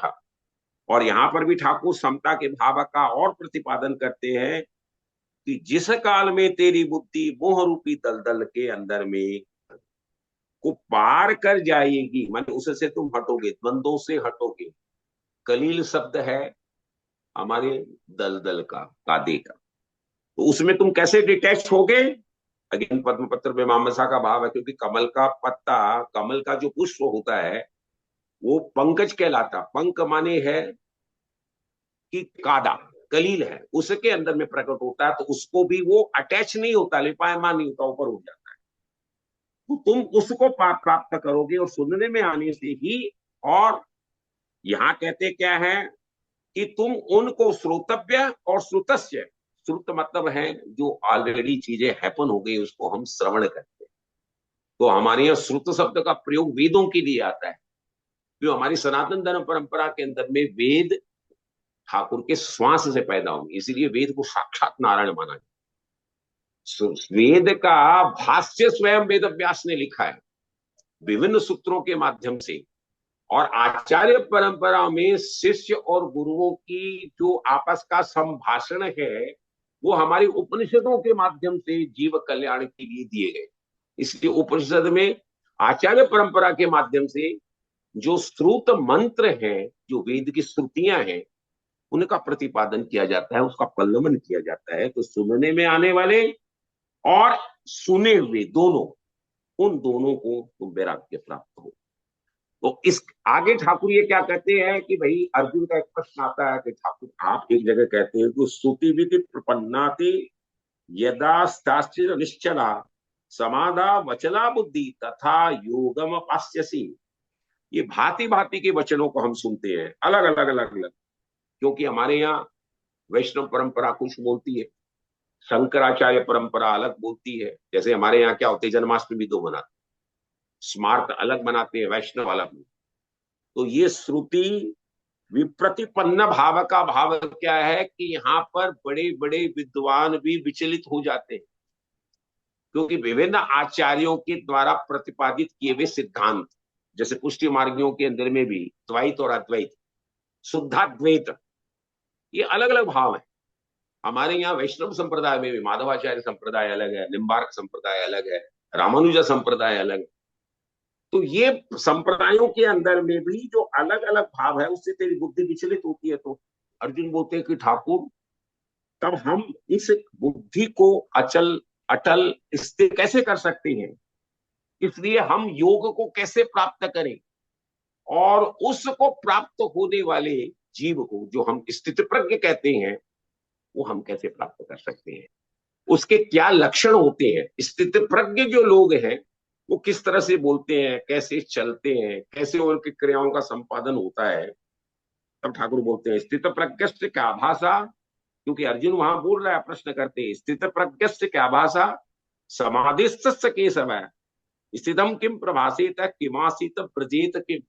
और यहां पर भी ठाकुर समता के भाव का और प्रतिपादन करते हैं कि जिस काल में तेरी बुद्धि मोह रूपी दलदल के अंदर में को पार कर जाएगी, माने उससे तुम हटोगे, द्वंद्वों से हटोगे। कलील शब्द है हमारे दलदल का, कादे का, तो उसमें तुम कैसे डिटैच होगे। अगेन पद्म पत्र में मामसा का भाव है, क्योंकि कमल का पत्ता, कमल का जो पुष्प होता है वो पंकज कहलाता। पंक माने है कि कादा, कलील है, उसके अंदर में प्रकट होता है, तो उसको भी वो अटैच नहीं होता, लिपायमान नहीं होता, ऊपर उठ जाता है। तो तुम उसको प्राप्त करोगे और सुनने में आने से ही। और यहां कहते क्या है कि तुम उनको श्रोतव्य और श्रुतस्य, श्रुत मतलब है जो ऑलरेडी चीजें हैपन हो गई उसको हम श्रवण करते हैं। तो हमारे यहाँ श्रुत शब्द का प्रयोग वेदों के लिए आता है, जो हमारी सनातन धर्म परंपरा के अंदर में वेद ठाकुर के श्वास से पैदा होंगे, इसीलिए वेद को साक्षात नारायण माना जाए। वेद का भाष्य स्वयं वेद व्यास ने लिखा है विभिन्न सूत्रों के माध्यम से। और आचार्य परंपरा में शिष्य और गुरुओं की जो आपस का संभाषण है वो हमारी उपनिषदों के माध्यम से जीव कल्याण के लिए दिए गए। इसलिए उपनिषद में आचार्य परंपरा के माध्यम से जो श्रुत मंत्र हैं, जो वेद की श्रुतियां हैं, उनका प्रतिपादन किया जाता है, उसका पल्लवन किया जाता है। तो सुनने में आने वाले और सुने हुए दोनों, उन दोनों को तुम वैराग्य प्राप्त हो। तो इस आगे ठाकुर ये क्या कहते हैं कि भाई, अर्जुन का एक प्रश्न आता है कि ठाकुर आप एक जगह कहते हैं कि स्तुति विधि प्रपन्नाति यदा शास्त्र निश्चला समाधा वचला बुद्धि तथा योगम पास्यसी। ये भांति भांति के वचनों को हम सुनते हैं, अलग अलग अलग अलग, क्योंकि हमारे यहाँ वैष्णव परंपरा कुछ बोलती है, शंकराचार्य परंपरा अलग बोलती है। जैसे हमारे यहाँ क्या होते हैं, जन्माष्टमी दो मनाते, स्मार्त अलग बनाते हैं, वैष्णव अलग। तो ये श्रुति विप्रतिपन्न भाव का भाव क्या है कि यहाँ पर बड़े बड़े विद्वान भी विचलित हो जाते हैं, क्योंकि विभिन्न आचार्यों के द्वारा प्रतिपादित किए हुए सिद्धांत, जैसे पुष्टि मार्गियों के अंदर में भी द्वैत और अद्वैत, शुद्धाद्वैत, ये अलग अलग भाव है। हमारे यहाँ वैष्णव संप्रदाय में भी माधवाचार्य संप्रदाय अलग है, निम्बार्क संप्रदाय अलग है, रामानुजा संप्रदाय अलग है। तो ये संप्रदायों के अंदर में भी जो अलग अलग भाव है उससे तेरी बुद्धि विचलित होती है। तो अर्जुन बोलते हैं कि ठाकुर तब हम इस बुद्धि को अचल अटल स्थिर कैसे कर सकते हैं, इसलिए हम योग को कैसे प्राप्त करें, और उसको प्राप्त होने वाले जीव को जो हम स्थित प्रज्ञ कहते हैं वो हम कैसे प्राप्त कर सकते हैं, उसके क्या लक्षण होते हैं। स्थित प्रज्ञ जो लोग हैं वो किस तरह से बोलते हैं, कैसे चलते हैं, कैसे उनकी क्रियाओं का संपादन होता है। तब ठाकुर बोलते हैं स्थित प्रज्ञ क्या भाषा, क्योंकि अर्जुन वहां बोल रहा है, प्रश्न करते हैं स्थित प्रज्ञ क्या भाषा समाधिस्थ के समय स्थितम किम प्रभाषेत किमासीत प्रजेत किम।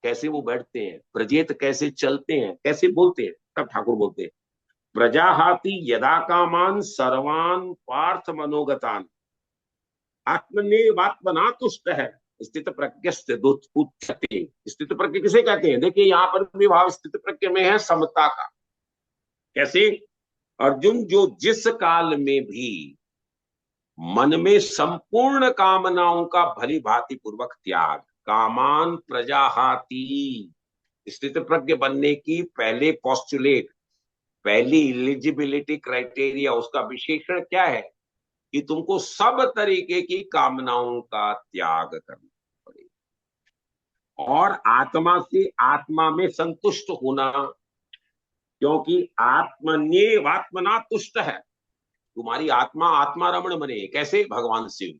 कैसे वो बैठते हैं, प्रजेत कैसे चलते हैं, कैसे बोलते हैं। तब ठाकुर बोलते हैं प्रजाहाति यदा कामान सर्वान पार्थ मनोगतान आत्मनेवात्मना तुष्ट है स्थित प्रज्ञस्य उच्यते। स्थित प्रज्ञ किसे कहते हैं? देखिए यहां पर भी भाव स्थित प्रज्ञ में है समता का। कैसे? अर्जुन, जो जिस काल में भी मन में संपूर्ण कामनाओं का भली भांति पूर्वक त्याग, कामान प्रजाहाति, स्थित प्रज्ञ बनने की पहले पोस्टुलेट, पहली एलिजिबिलिटी क्राइटेरिया, उसका विशेषण क्या है कि तुमको सब तरीके की कामनाओं का त्याग करना पड़ेगा और आत्मा से आत्मा में संतुष्ट होना, क्योंकि आत्मन्येवात्मना तुष्ट है। तुम्हारी आत्मा आत्मा रमण बने। कैसे? भगवान शिव।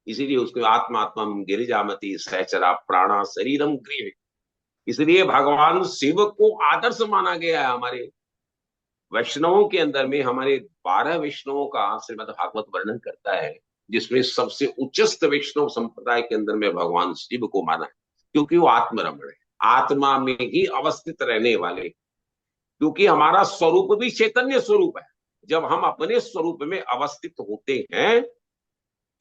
इसीलिए उसको आत्मात्मम गिरिजामती सहचरा प्राणा शरीरम गृह, इसलिए भगवान शिव को आदर्श माना गया है। हमारे वैष्णवों के अंदर में हमारे 12 वैष्णवों का श्रीमद् भागवत वर्णन करता है, जिसमें सबसे उच्चस्त वैष्णव संप्रदाय के अंदर में भगवान शिव को माना है, क्योंकि वो आत्मरमण है, आत्मा में ही अवस्थित रहने वाले। क्योंकि हमारा स्वरूप भी चैतन्य स्वरूप है। जब हम अपने स्वरूप में अवस्थित होते हैं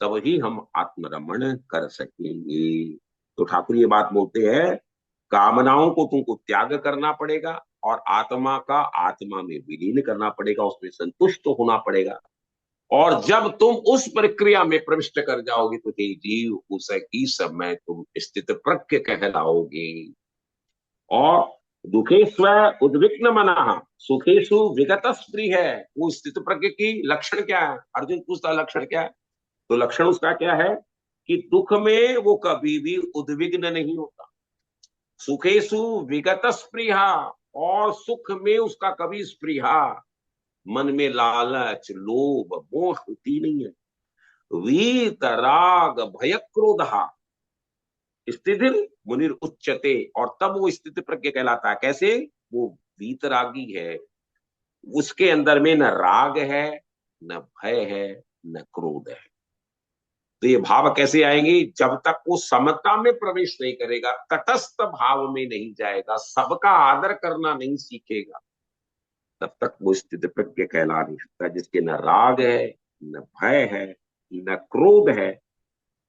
तब ही हम आत्मरमण कर सकेंगे। तो ठाकुर ये बात बोलते हैं, कामनाओं को तुमको त्याग करना पड़ेगा और आत्मा का आत्मा में विलीन करना पड़ेगा, उसमें संतुष्ट होना पड़ेगा। और जब तुम उस प्रक्रिया में प्रविष्ट कर जाओगे तो हे जीव उस की समय तुम स्थित प्रज्ञ कहलाओगे। और दुखेश्व उद्विग्न मना सुखेशु विगत स्प्रिय है, वो स्थित प्रज्ञ की लक्षण क्या है? अर्जुन पूछता लक्षण क्या है? तो लक्षण उसका क्या है कि दुख में वो कभी भी उद्विग्न नहीं होता, सुखेशु विगत स्पृहा, और सुख में उसका कभी स्पृहा, मन में लालच लोभ मोह होती नहीं है। वीत राग भय क्रोधा स्थितिर् मुनिर उच्चते, और तब वो स्थिति प्रज्ञ कहलाता है। कैसे? वो वीतरागी है, उसके अंदर में न राग है, न भय है, न क्रोध है। तो ये भाव कैसे आएंगे? जब तक वो समता में प्रवेश नहीं करेगा, तटस्थ भाव में नहीं जाएगा, सबका आदर करना नहीं सीखेगा, तब तक वो स्थिति प्रज्ञ कहला नहीं सकता। जिसके न राग है, न भय है, न क्रोध है,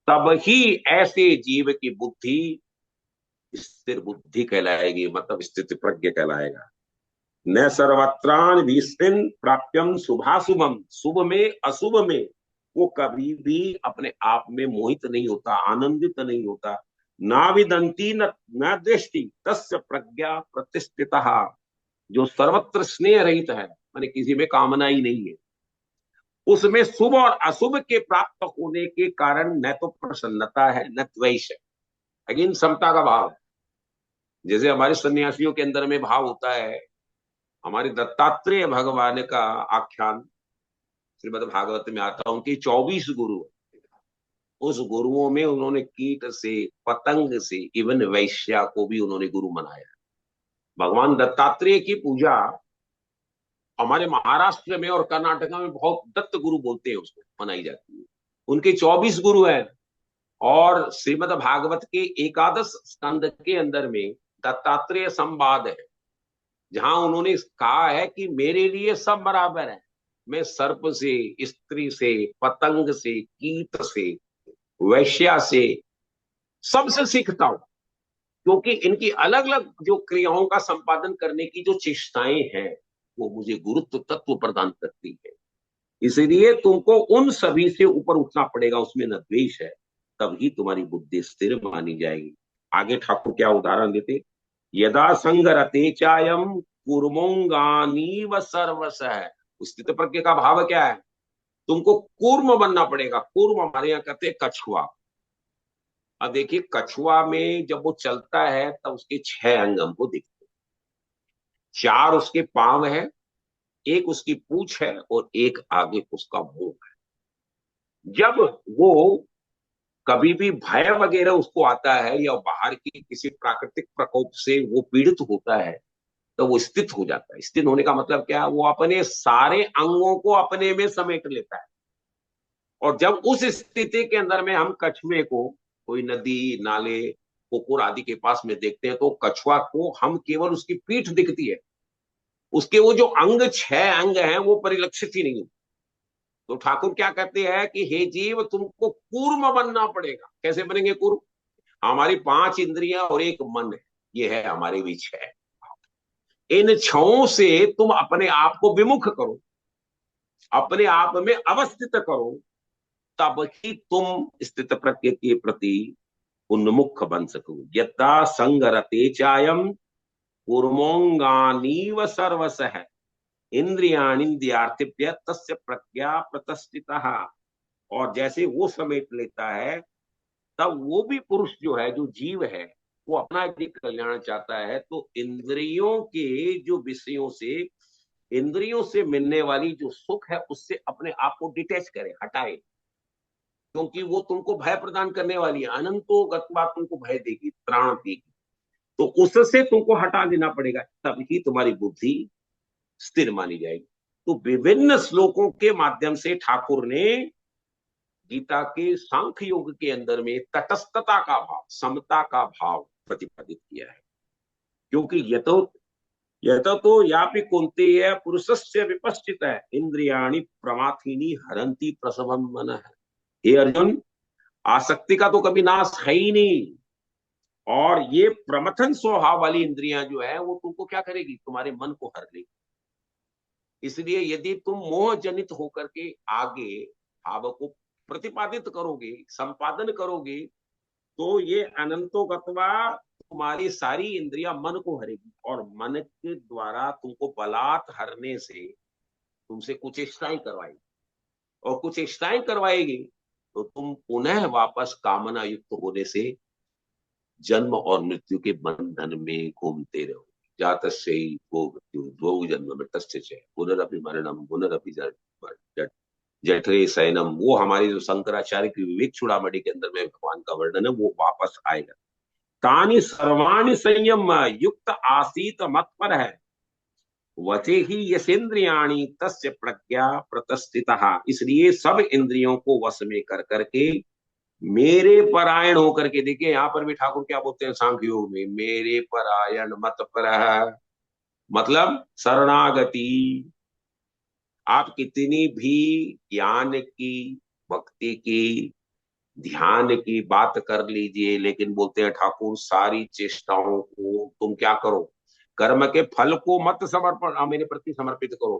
तब ही ऐसे जीव की बुद्धि स्थिर बुद्धि कहलाएगी, मतलब स्थिति प्रज्ञ कहलाएगा। न सर्वत्रान विस्मिन प्राप्यम शुभाशुभम, शुभ में अशुभ में वो कभी भी अपने आप में मोहित नहीं होता, आनंदित नहीं होता। ना विदंती न दृष्टि तस्य प्रज्ञा प्रतिष्ठिता, जो सर्वत्र स्नेह रहित है, माने किसी में कामना ही नहीं है, उसमें शुभ और अशुभ के प्राप्त होने के कारण न तो प्रसन्नता है न द्वेष है। अगेन समता का भाव है। जैसे हमारे सन्यासियों के अंदर में भाव होता है, हमारे दत्तात्रेय भगवान का आख्यान श्रीमद् भागवत में आता है, उनके 24 गुरु, उस गुरुओं में उन्होंने कीट से पतंग से इवन वैश्या को भी उन्होंने गुरु बनाया। भगवान दत्तात्रेय की पूजा हमारे महाराष्ट्र में और कर्नाटक में बहुत दत्त गुरु बोलते हैं उसको, मनाई जाती है। उनके 24 गुरु हैं। और श्रीमद् भागवत के एकादश स्कंद के अंदर में दत्तात्रेय संवाद है, जहां उन्होंने कहा है कि मेरे लिए सब बराबर है, मैं सर्प से, स्त्री से, पतंग से, कीट से, वैश्या से, सबसे सीखता हूं, क्योंकि इनकी अलग अलग जो क्रियाओं का संपादन करने की जो चेष्टाएं हैं वो मुझे गुरुत्व तत्व प्रदान करती है। इसलिए तुमको उन सभी से ऊपर उठना पड़ेगा, उसमें न द्वेष है, तभी तुम्हारी बुद्धि स्थिर मानी जाएगी। आगे ठाकुर क्या उदाहरण देते, यदा संगरते चायम कूर्मोंगानी व सर्वस है। स्थित प्रज्ञ का भाव क्या है? तुमको कूर्म बनना पड़ेगा। कूर्म हमारे यहाँ कहते हैं कछुआ। अब देखिए कछुआ में जब वो चलता है तब उसके 6 अंग हमको दिखते हैं। 4 उसके पांव है, एक उसकी पूंछ है और एक आगे उसका मुंह है। जब वो कभी भी भय वगैरह उसको आता है या बाहर की किसी प्राकृतिक प्रकोप से वो पीड़ित होता है तो वो स्थित हो जाता है। स्थित होने का मतलब क्या है? वो अपने सारे अंगों को अपने में समेट लेता है। और जब उस स्थिति के अंदर में हम कछुए को कोई नदी नाले पोखर आदि के पास में देखते हैं तो कछुआ को हम केवल उसकी पीठ दिखती है, उसके वो जो अंग, 6 अंग हैं, वो परिलक्षित ही नहीं। तो ठाकुर क्या कहते हैं कि हे जीव, तुमको कूर्म बनना पड़ेगा। कैसे बनेंगे कूर्म? हमारी 5 इंद्रियां और एक मन है, ये है हमारे बीच है। इन छओं से तुम अपने आप को विमुख करो, अपने आप में अवस्थित करो, तब ही तुम स्थित प्रज्ञ के प्रति उन्मुख बन सको। यथा संगरते चायम कूर्मोंगानीव सर्वसः इंद्रियाणीन्द्रियार्थिभ्य तस्य प्रज्ञा प्रतिष्ठितः। और जैसे वो समेट लेता है, तब वो भी पुरुष जो है, जो जीव है, वो अपना यदि कल्याण चाहता है तो इंद्रियों के जो विषयों से, इंद्रियों से मिलने वाली जो सुख है, उससे अपने आप को डिटेच करे, हटाए। क्योंकि वो तुमको भय प्रदान करने वाली है, अनंतो गत्वा तुमको भय देगी, त्राण देगी। तो उससे तुमको हटा देना पड़ेगा, तभी तुम्हारी बुद्धि स्थिर मानी जाएगी। तो विभिन्न श्लोकों के माध्यम से ठाकुर ने गीता के सांख्य योग के अंदर में तटस्थता का भाव, समता का भाव प्रतिपादित किया है। क्योंकि यतो तो यापि कुंती है पुरुषस्य विपश्चित है इंद्रियाणी प्रमाथीनी हरंती प्रसवम मन है। हे अर्जुन, आसक्ति का तो कभी नाश है ही नहीं। और ये प्रमथन स्वभाव वाली इंद्रियां जो है, वो तुमको क्या करेगी? तुम्हारे मन को हर लेगी। इसलिए यदि तुम मोह जनित होकर के आगे भाव को प्रतिपादित करोगे, संपादन करोगे, तो ये अनंतो गत्वा तुम्हारी सारी इंद्रियां मन को हरेगी, और मन के द्वारा तुमको बलात् हरने से तुमसे कुछ इच्छाएं करवाएगी, और कुछ इच्छाएं करवाएगी तो तुम पुनः वापस कामना युक्त होने से जन्म और मृत्यु के बंधन में घूमते रहो। जातस्य ही वो मृत्यु द्वौ जन्म मृतस्य पुनरपि मरणम पुनरपि जठरे सैनम। वो हमारी जो शंकराचार्य की विवेक चूड़ामणि के अंदर में भगवान का वर्णन है, वो वापस आएगा। तानि सर्वाणि संयम युक्त आसीत मत पर है वचे ही यसेन्द्रियाणी तस्य प्रज्ञा प्रतिष्ठितः। इसलिए सब इंद्रियों को वश में कर करके मेरे परायण होकर के, देखिए यहाँ पर भी ठाकुर क्या बोलते हैं सांख्य योग में, मेरे परायण मत पर, मतलब शरणागति। आप कितनी भी ज्ञान की, भक्ति की, ध्यान की बात कर लीजिए, लेकिन बोलते हैं ठाकुर सारी चेष्टाओं को तुम क्या करो, कर्म के फल को मत समर्पण, मेरे प्रति समर्पित करो,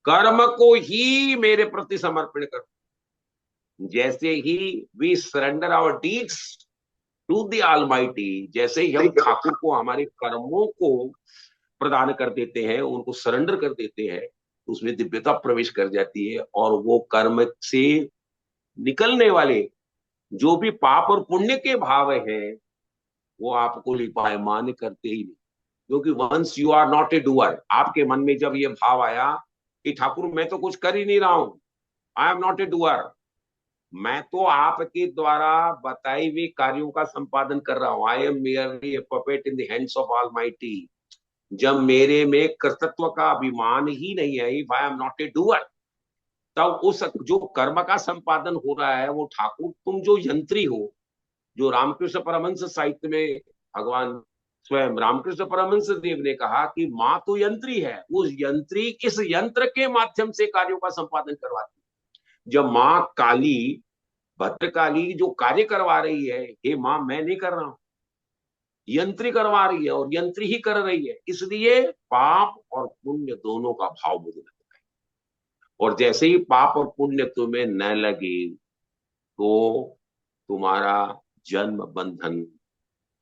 कर्म को ही मेरे प्रति समर्पण करो। जैसे ही we surrender our deeds to the Almighty, जैसे ही हम ठाकुर को हमारे कर्मों को प्रदान कर देते हैं, उनको सरेंडर कर देते हैं, तो उसमें दिव्यता प्रवेश कर जाती है। और वो कर्म से निकलने वाले जो भी पाप और पुण्य के भाव हैं, वो आपको लिपायमान करते ही नहीं। क्योंकि once you are not a doer, आपके मन में जब ये भाव आया कि ठाकुर मैं तो कुछ कर ही नहीं रहा हूं, I am not a doer, मैं तो आपके द्वारा बताई हुई कार्यों का संपादन कर रहा हूं, I am merely A puppet in the hands of almighty. जब मेरे में कर्तृत्व का अभिमान ही नहीं है, if I am not a doer, तब उस जो कर्म का संपादन हो रहा है, वो ठाकुर तुम जो यंत्री हो, जो रामकृष्ण परमहंस साहित्य में भगवान स्वयं रामकृष्ण परमहंस देव ने कहा कि माँ तो यंत्री है, उस यंत्री इस यंत्र के माध्यम से कार्यों का संपादन करवाती है। जब माँ काली, भद्रकाली जो कार्य करवा रही है, हे माँ मैं नहीं कर रहा हूं, यंत्री करवा रही है, और यंत्री ही कर रही है। इसलिए पाप और पुण्य दोनों का भाव मुझे लगता है। और जैसे ही पाप और पुण्य तुम्हें न लगे, तो तुम्हारा जन्म बंधन,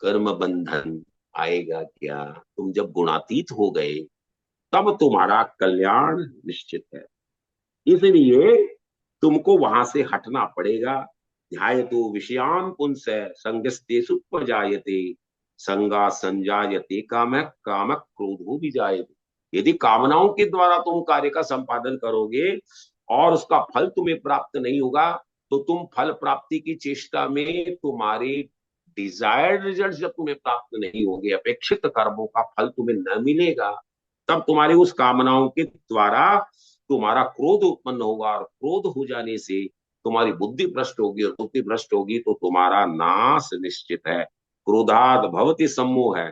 कर्म बंधन आएगा क्या? तुम जब गुणातीत हो गए, तब तुम्हारा कल्याण निश्चित है। इसलिए तुमको वहां से हटना पड़ेगा। ध्यायतो विषयान पुंस संगस्तेषु उपजायते संगा संजायते काम काम क्रोधो भी जायते। यदि कामनाओं के द्वारा तुम कार्य का संपादन करोगे और उसका फल तुम्हें प्राप्त नहीं होगा, तो तुम फल प्राप्ति की चेष्टा में तुम्हारे डिजायर्ड रिजल्ट जब तुम्हें प्राप्त नहीं होंगे, अपेक्षित कर्मों का फल तुम्हें न मिलेगा, तब तुम्हारी उस कामनाओं के द्वारा तुम्हारा क्रोध उत्पन्न होगा, और क्रोध हो जाने से तुम्हारी बुद्धि भ्रष्ट होगी, और बुद्धि भ्रष्ट होगी तो तुम्हारा नाश निश्चित है। क्रोधात भवति सम्मोह है,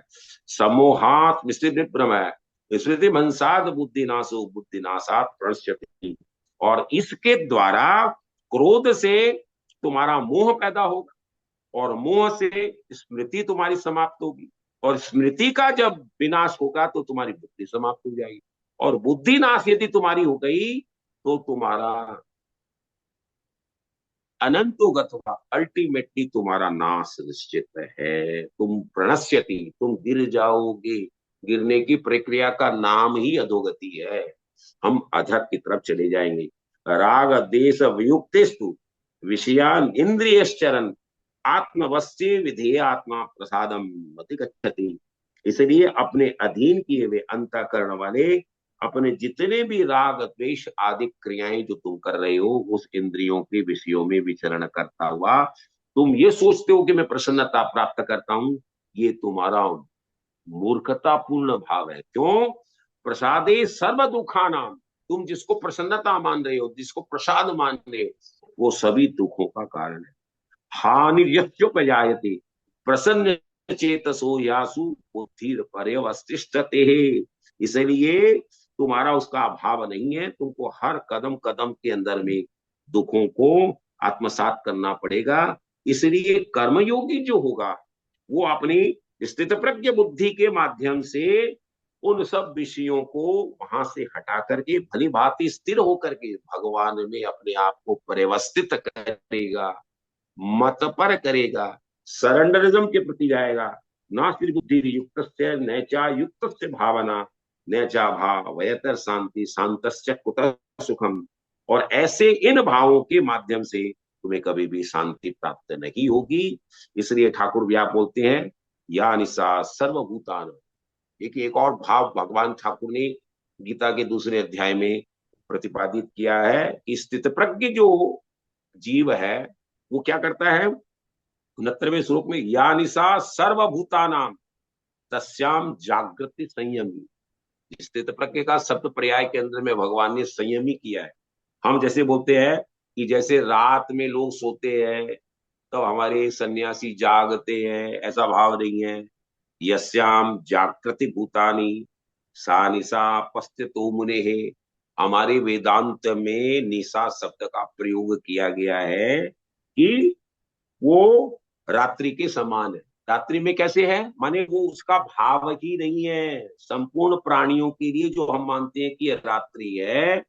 सम्मोहात विश्व विभ्रम है, स्मृति मनसाद बुद्धिनाशो बुद्धिनाशात प्रणश्यति। और इसके द्वारा क्रोध से तुम्हारा मोह पैदा होगा, और मोह से स्मृति तुम्हारी समाप्त होगी, और स्मृति का जब विनाश होगा तो तुम्हारी बुद्धि समाप्त हो जाएगी, और बुद्धि नाश यदि तुम्हारी हो गई तो तुम्हारा अनंतो गत्वा, अल्टीमेटली तुम्हारा नाश निश्चित है। तुम प्रणश्यति, तुम गिर जाओगे। गिरने की प्रक्रिया का नाम ही अधोगति है। हम अधर की तरफ चले जाएंगे। राग देश वियुक्तेस्तु विषयान इंद्रियश्चरन आत्मवश्य विधेय आत्मा प्रसादम मति गच्छति। इसलिए अपने अधीन किए हुए अंतःकरण वाले अपने जितने भी राग द्वेष आदि क्रियाएं जो तुम कर रहे हो उस इंद्रियों के विषयों में विचरण करता हुआ तुम ये सोचते हो कि मैं प्रसन्नता प्राप्त करता हूं, ये तुम्हारा मूर्खतापूर्ण भाव है। क्यों? प्रसादे सर्व दुखानाम, तुम जिसको प्रसन्नता मान रहे हो, जिसको प्रसाद मान रहे हो, वो सभी दुखों का कारण है। हानि यस्योपजायते प्रसन्न चेतसो यासु बुद्धिर पर्यवस्तिष्ठते। इसलिए तुम्हारा उसका अभाव नहीं है। तुमको हर कदम कदम के अंदर में दुखों को आत्मसात करना पड़ेगा। इसलिए कर्मयोगी जो होगा वो अपनी स्थित प्रज्ञ बुद्धि के माध्यम से उन सब विषयों को वहां से हटा करके भली भांति स्थिर होकर के भगवान में अपने आप को परिवस्थित करेगा, मत पर करेगा, सरेंडरिज्म के प्रति जाएगा। ना सिर्फ बुद्धि युक्त से नैचा युक्त से भावना नैचा भाव वयतर शांति शांतश्च कुतः सुखम। और ऐसे इन भावों के माध्यम से तुम्हें कभी भी शांति प्राप्त नहीं होगी। इसलिए ठाकुर व्यास बोलते हैं या निशा सर्वभूतान। एक और भाव भगवान ठाकुर ने गीता के दूसरे अध्याय में प्रतिपादित किया है कि स्थित प्रज्ञ जो जीव है वो क्या करता है। 69वें श्लोक में या निशा सर्वभूतानाम तस्याम जागृति संयमी। स्थित प्रज्ञ का शब्द पर्याय के अंदर में भगवान ने संयमी किया है। हम जैसे बोलते हैं कि जैसे रात में लोग सोते हैं तो हमारे सन्यासी जागते हैं, ऐसा भाव नहीं है। यस्याम जागृति भूतानी सा निशा पश्चितो मुने है। हमारे वेदांत में निशा शब्द का प्रयोग किया गया है कि वो रात्रि के समान है। रात्रि में कैसे है, माने वो उसका भाव ही नहीं है। संपूर्ण प्राणियों के लिए जो हम मानते हैं कि रात्रि है,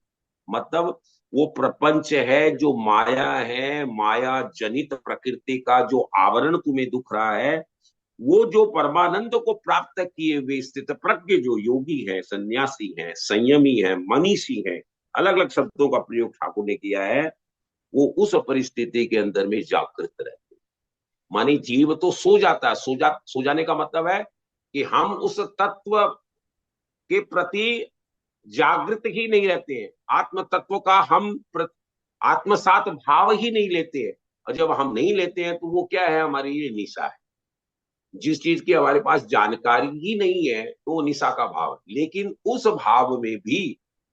मतलब वो प्रपंच है, जो माया है, माया जनित प्रकृति का जो आवरण तुम्हें दिख रहा है, वो जो परमानंद को प्राप्त किए हुए स्थित प्रज्ञ जो योगी है, सन्यासी है, संयमी है, मनीषी है, अलग अलग शब्दों का प्रयोग ठाकुर ने किया है, वो उस परिस्थिति के अंदर में जागृत रहते। मानी जीव तो सो जाता है, सो जाने का मतलब है कि हम उस तत्व के प्रति जागृत ही नहीं रहते हैं, आत्म तत्व का हम आत्मसात भाव ही नहीं लेते हैं। और जब हम नहीं लेते हैं तो वो क्या है, हमारी ये निशा है। जिस चीज की हमारे पास जानकारी ही नहीं है तो वो निशा का भाव है। लेकिन उस भाव में भी,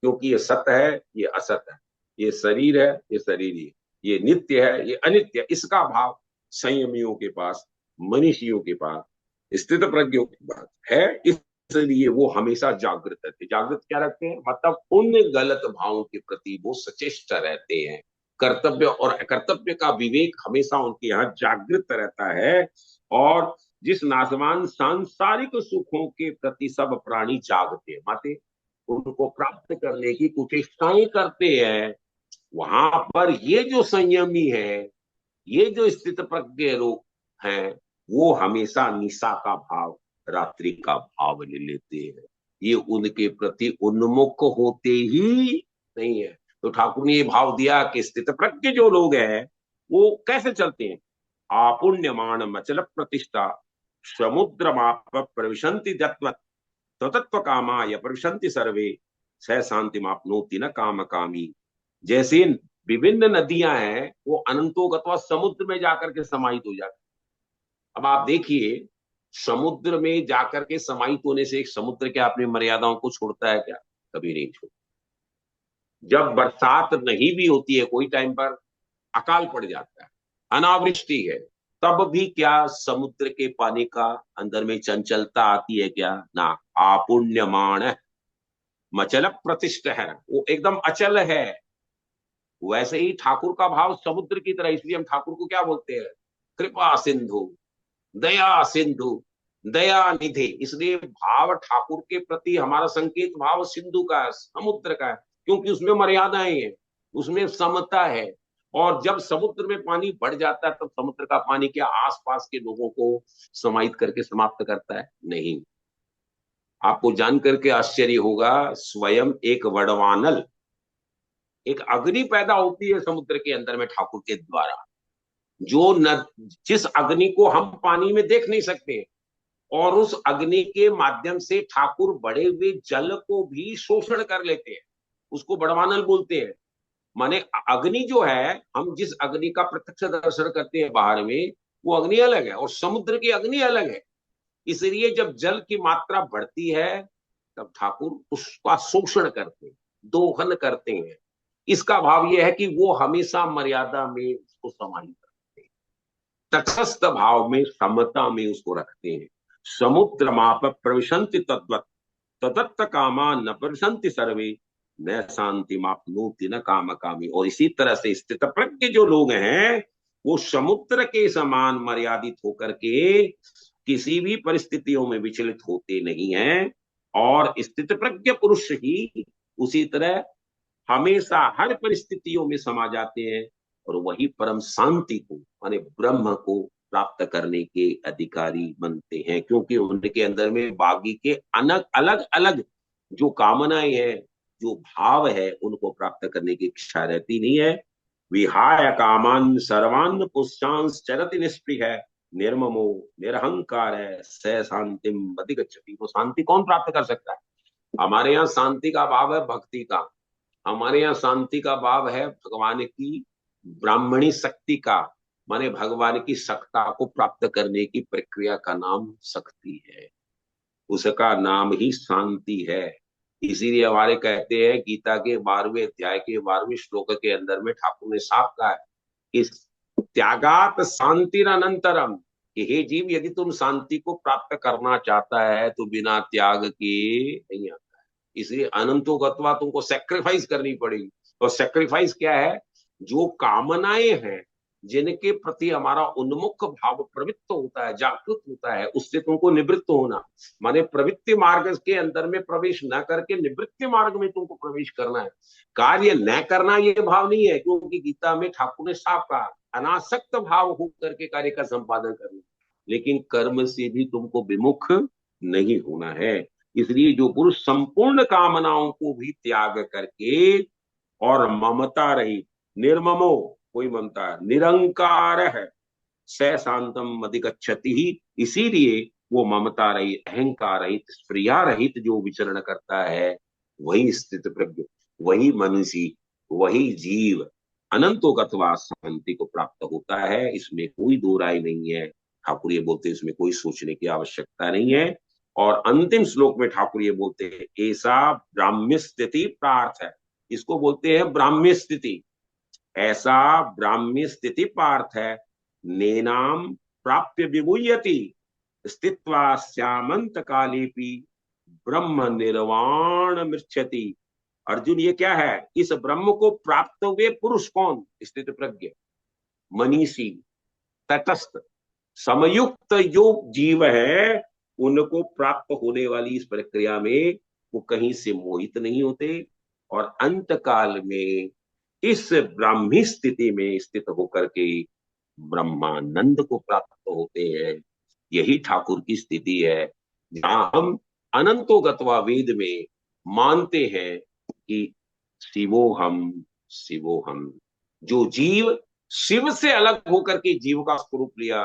क्योंकि ये सत्य है, ये असत है, ये शरीर है, ये शरीर ही, ये नित्य है, ये अनित्य, इसका भाव संयमियों के पास, मनीषियों के पास, स्थित प्रज्ञों के पास है। इसलिए वो हमेशा जागृत रहते। जागृत क्या रखते हैं, मतलब उन गलत भावों के प्रति वो सचेष्ट रहते हैं। कर्तव्य और अकर्तव्य का विवेक हमेशा उनके यहाँ जागृत रहता है। और जिस नासवान सांसारिक सुखों के प्रति सब प्राणी जागते हैं, माते उनको प्राप्त करने की कुचेष्टाएं करते हैं, वहां पर ये जो संयमी है, ये जो स्थित प्रज्ञ लोग हैं, वो हमेशा निशा का भाव, रात्रि का भाव ले लेते हैं। ये उनके प्रति उन्मुख होते ही नहीं है। तो ठाकुर ने ये भाव दिया कि स्थित प्रज्ञ जो लोग हैं वो कैसे चलते हैं। आपुण्यमान मचल प्रतिष्ठा समुद्र माप प्रविशंति तत्व कामा या प्रविशंति सर्वे स शांति मापनोति न काम कामी। जैसे विभिन्न नदियां हैं वो अनंतों अथवा समुद्र में जाकर के समाहित हो जाती। अब आप देखिए, समुद्र में जाकर के समाहित होने से एक समुद्र क्या अपनी मर्यादाओं को छोड़ता है क्या? कभी नहीं छोड़ता। जब बरसात नहीं भी होती है, कोई टाइम पर अकाल पड़ जाता है, अनावृष्टि है, तब भी क्या समुद्र के पानी का अंदर में चंचलता आती है क्या? ना। आपुण्यमान मचल प्रतिष्ठ है, वो एकदम अचल है। वैसे ही ठाकुर का भाव समुद्र की तरह, इसलिए हम ठाकुर को क्या बोलते हैं? कृपा सिंधु, दया सिंधु, दया निधि। इसलिए भाव ठाकुर के प्रति हमारा संकेत भाव सिंधु का है, समुद्र का है, क्योंकि उसमें मर्यादाएं हैं, उसमें समता है। और जब समुद्र में पानी बढ़ जाता है, तब समुद्र का पानी क्या आसपास के लोगों को समाहित करके समाप्त करता है? नहीं। आपको जान करके आश्चर्य होगा, स्वयं एक वडवानल, एक अग्नि पैदा होती है समुद्र के अंदर में ठाकुर के द्वारा, जो न, जिस अग्नि को हम पानी में देख नहीं सकते, और उस अग्नि के माध्यम से ठाकुर बढ़े हुए जल को भी शोषण कर लेते हैं। उसको बड़वानल बोलते हैं। माने अग्नि जो है, हम जिस अग्नि का प्रत्यक्ष दर्शन करते हैं बाहर में, वो अग्नि अलग है और समुद्र की अग्नि अलग है। इसलिए जब जल की मात्रा बढ़ती है, तब ठाकुर उसका शोषण करते हैं, दोहन करते हैं। इसका भाव यह है कि वो हमेशा मर्यादा में उसको समाहित रखते हैं, तटस्थ भाव में, समता में उसको रखते हैं। समुद्र माप प्रविशंति तद्वत, तदत्त कामा न प्रविशंति सर्वे, न शांति मापनोति न काम कामी। और इसी तरह से स्थित प्रज्ञ जो लोग हैं, वो समुद्र के समान मर्यादित होकर के किसी भी परिस्थितियों में विचलित होते नहीं हैं। और स्थित प्रज्ञ पुरुष ही उसी तरह हमेशा हर परिस्थितियों में समा जाते हैं, और वही परम शांति को माने ब्रह्म को प्राप्त करने के अधिकारी बनते हैं, क्योंकि उनके अंदर में बागी के अलग अलग अलग जो कामनाएं हैं, जो भाव है, उनको प्राप्त करने की इच्छा रहती नहीं है। विहाय कामान सर्वान पुष्टांश चरति निष्प्रिय है, निर्ममो निरहंकार है, स शांतिम अधिगच्छति। वो शांति कौन प्राप्त कर सकता है? हमारे यहाँ शांति का भाव है भक्ति का, हमारे यहाँ शांति का भाव है भगवान की ब्राह्मणी शक्ति का, माने भगवान की सत्ता को प्राप्त करने की प्रक्रिया का नाम शक्ति है, उसका नाम ही शांति है। इसीलिए हमारे कहते हैं गीता के 12वें अध्याय के 12वें श्लोक के अंदर में ठाकुर ने साफ कहा है कि त्यागात शांति अनंतरम, कि हे जीव, यदि तुम शांति को प्राप्त करना चाहता है तो बिना त्याग के नहीं आता है। इसलिए अनंतो गत्वा तुमको सेक्रीफाइस करनी पड़ेगी। और सेक्रीफाइस क्या है? जो कामनाएं हैं, जिनके प्रति हमारा उन्मुख भाव प्रवृत्त होता है, जागृत होता है, उससे तुमको निवृत्त होना, माने प्रवृत्ति मार्ग के अंदर में प्रवेश न करके निवृत्ति मार्ग में तुमको प्रवेश करना है। कार्य न करना ये भाव नहीं है, क्योंकि गीता में ठाकुर ने साफ कहा अनासक्त भाव होकर के कार्य का संपादन करना, लेकिन कर्म से भी तुमको विमुख नहीं होना है। इसलिए जो पुरुष संपूर्ण कामनाओं को भी त्याग करके और ममता रही, निर्ममो, कोई ममता, निरंकार है, स शांतम अधिगच्छति ही, इसीलिए वो ममता रहित, अहंकार रहित, स्प्रिया रहित जो विचरण करता है, वही स्थित प्रज्ञ, वही मनुष्य, वही जीव अनंतो गत्वा शांति को प्राप्त होता है। इसमें कोई दो राय नहीं है। ठाकुर ये बोलते हैं इसमें कोई सोचने की आवश्यकता नहीं है। और अंतिम श्लोक में ठाकुर ये बोलते हैं ऐसा ब्राह्म्य स्थिति पार्थ है, इसको बोलते हैं ब्राह्म्य स्थिति। ऐसा ब्राह्म्य स्थिति पार्थ है, नेनाम प्राप्य विमुह्यति स्थित्वा श्यामंत कालेपि ब्रह्म निर्वाण मृच्छति। अर्जुन, ये क्या है? इस ब्रह्म को प्राप्त हुए पुरुष कौन? स्थित प्रज्ञ, मनीषी, तटस्थ, समयुक्त जो जीव है, उनको प्राप्त होने वाली इस प्रक्रिया में वो कहीं से मोहित नहीं होते, और अंत काल में इस ब्राह्मी स्थिति में स्थित होकर के ब्रह्मानंद को प्राप्त होते हैं। यही ठाकुर की स्थिति है, जहां हम अनंतो गत्वा वेद में मानते हैं कि शिवोहम शिवोहम। जो जीव शिव से अलग होकर के जीव का स्वरूप लिया,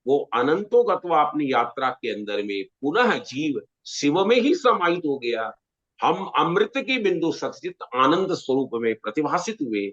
वो अनंतो गत्वा अपनी यात्रा के अंदर में पुनः जीव शिव में ही समाहित हो गया। हम अमृत की बिंदु सचित आनंद स्वरूप में प्रतिभासित हुए,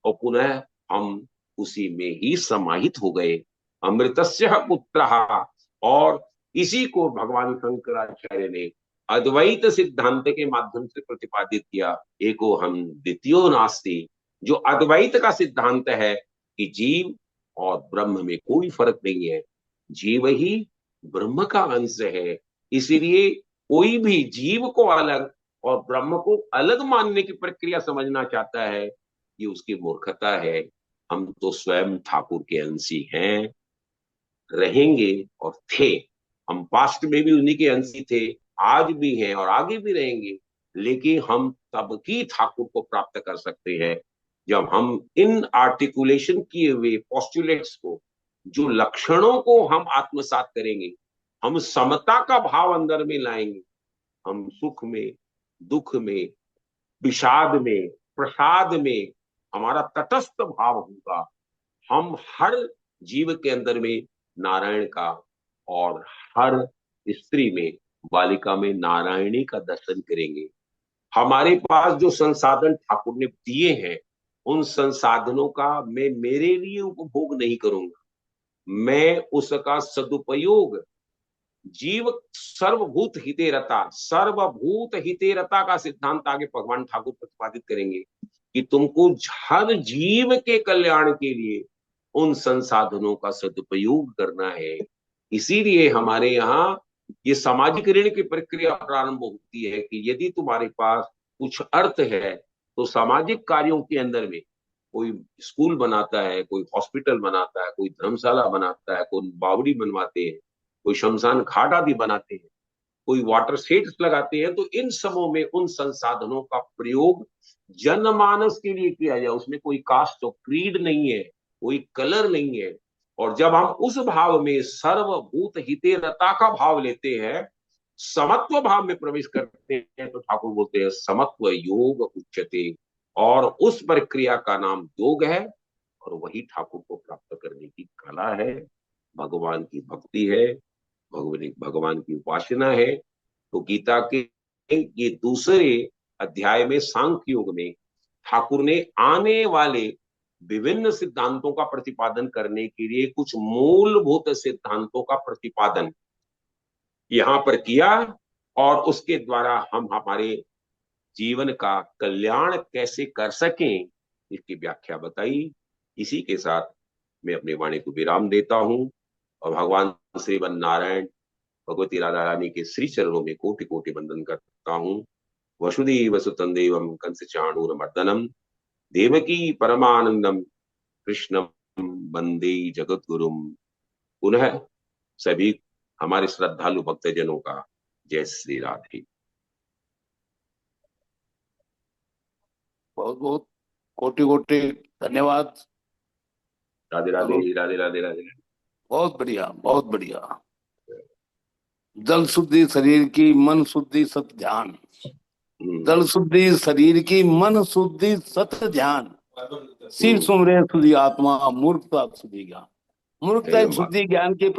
और पुनः हम उसी में ही समाहित हो गए। अमृतस्य पुत्र, और इसी को भगवान शंकराचार्य ने अद्वैत सिद्धांत के माध्यम से प्रतिपादित किया। एको हम द्वितीयो नास्ति, जो अद्वैत का सिद्धांत है कि जीव और ब्रह्म में कोई फर्क नहीं है, जीव ही ब्रह्म का अंश है। इसीलिए कोई भी जीव को अलग और ब्रह्म को अलग मानने की प्रक्रिया समझना चाहता है, ये उसकी मूर्खता है। हम तो स्वयं ठाकुर के अंशी हैं, रहेंगे और थे। हम पास्ट में भी उन्हीं के अंशी थे, आज भी हैं और आगे भी रहेंगे। लेकिन हम तब ही ठाकुर को प्राप्त कर सकते हैं जब हम इन आर्टिकुलेशन किए हुए पोस्टुलेट्स को, जो लक्षणों को हम आत्मसात करेंगे, हम समता का भाव अंदर में लाएंगे। हम सुख में, दुख में, विषाद में, प्रसाद में हमारा तटस्थ भाव होगा। हम हर जीव के अंदर में नारायण का, और हर स्त्री में, बालिका में नारायणी का दर्शन करेंगे। हमारे पास जो संसाधन ठाकुर ने दिए हैं, उन संसाधनों का मैं मेरे लिए उपभोग नहीं करूंगा, मैं उसका सदुपयोग जीव सर्वभूत हिते रता, सर्वभूत हिते रता का सिद्धांत आगे भगवान ठाकुर प्रतिपादित करेंगे कि तुमको हर जीव के कल्याण के लिए उन संसाधनों का सदुपयोग करना है। इसीलिए हमारे यहाँ ये सामाजिक ऋण की प्रक्रिया प्रारंभ होती है कि यदि तुम्हारे पास कुछ अर्थ है तो सामाजिक कार्यों के अंदर में, कोई स्कूल बनाता है, कोई हॉस्पिटल बनाता है, कोई धर्मशाला बनाता है, कोई बावड़ी बनवाते हैं, कोई शमशान घाट आदि बनाते हैं, कोई वाटर सेट्स लगाते हैं, तो इन समूह में उन संसाधनों का प्रयोग जनमानस के लिए किया जाए। उसमें कोई कास्ट और क्रीड नहीं है, कोई कलर नहीं है। और जब हम उस भाव में सर्वभूत हितेरता का भाव लेते हैं, समत्व भाव में प्रवेश करते हैं, तो ठाकुर बोलते हैं समत्व योग उच्चते। और उस प्रक्रिया का नाम योग है, और वही ठाकुर को प्राप्त करने की कला है, भगवान की भक्ति है, भगवान की उपासना है। तो गीता के ये दूसरे अध्याय में सांख्य योग में ठाकुर ने आने वाले विभिन्न सिद्धांतों का प्रतिपादन करने के लिए कुछ मूलभूत सिद्धांतों का प्रतिपादन यहां पर किया, और उसके द्वारा हम हमारे जीवन का कल्याण कैसे कर सकें इसकी व्याख्या बताई। इसी के साथ मैं अपनी वाणी को विराम देता हूं, और भगवान श्रीमन नारायण भगवती राधा रानी के श्री चरणों में कोटि कोटि वंदन करता हूँ। वसुदेव सुतं देवं कंस चाणूरमर्दनम देवकी परमानंदम कृष्णम वंदे जगत गुरुम। पुनः सभी हमारे श्रद्धालु भक्तजनों का जय श्री राधे। बहुत बहुत कोटि कोटि धन्यवाद। राधे राधे राधे राधे राधे। बहुत बढ़िया, बहुत बढ़िया। जल शुद्धि शरीर की, मन शुद्धि सत ध्यान। जल शुद्धि शरीर की, मन शुद्धि सत ध्यान। सिर सुमरे शुद्धि आत्मा, मूर्खता शुद्धि ज्ञान। मूर्खता शुद्धि ज्ञान के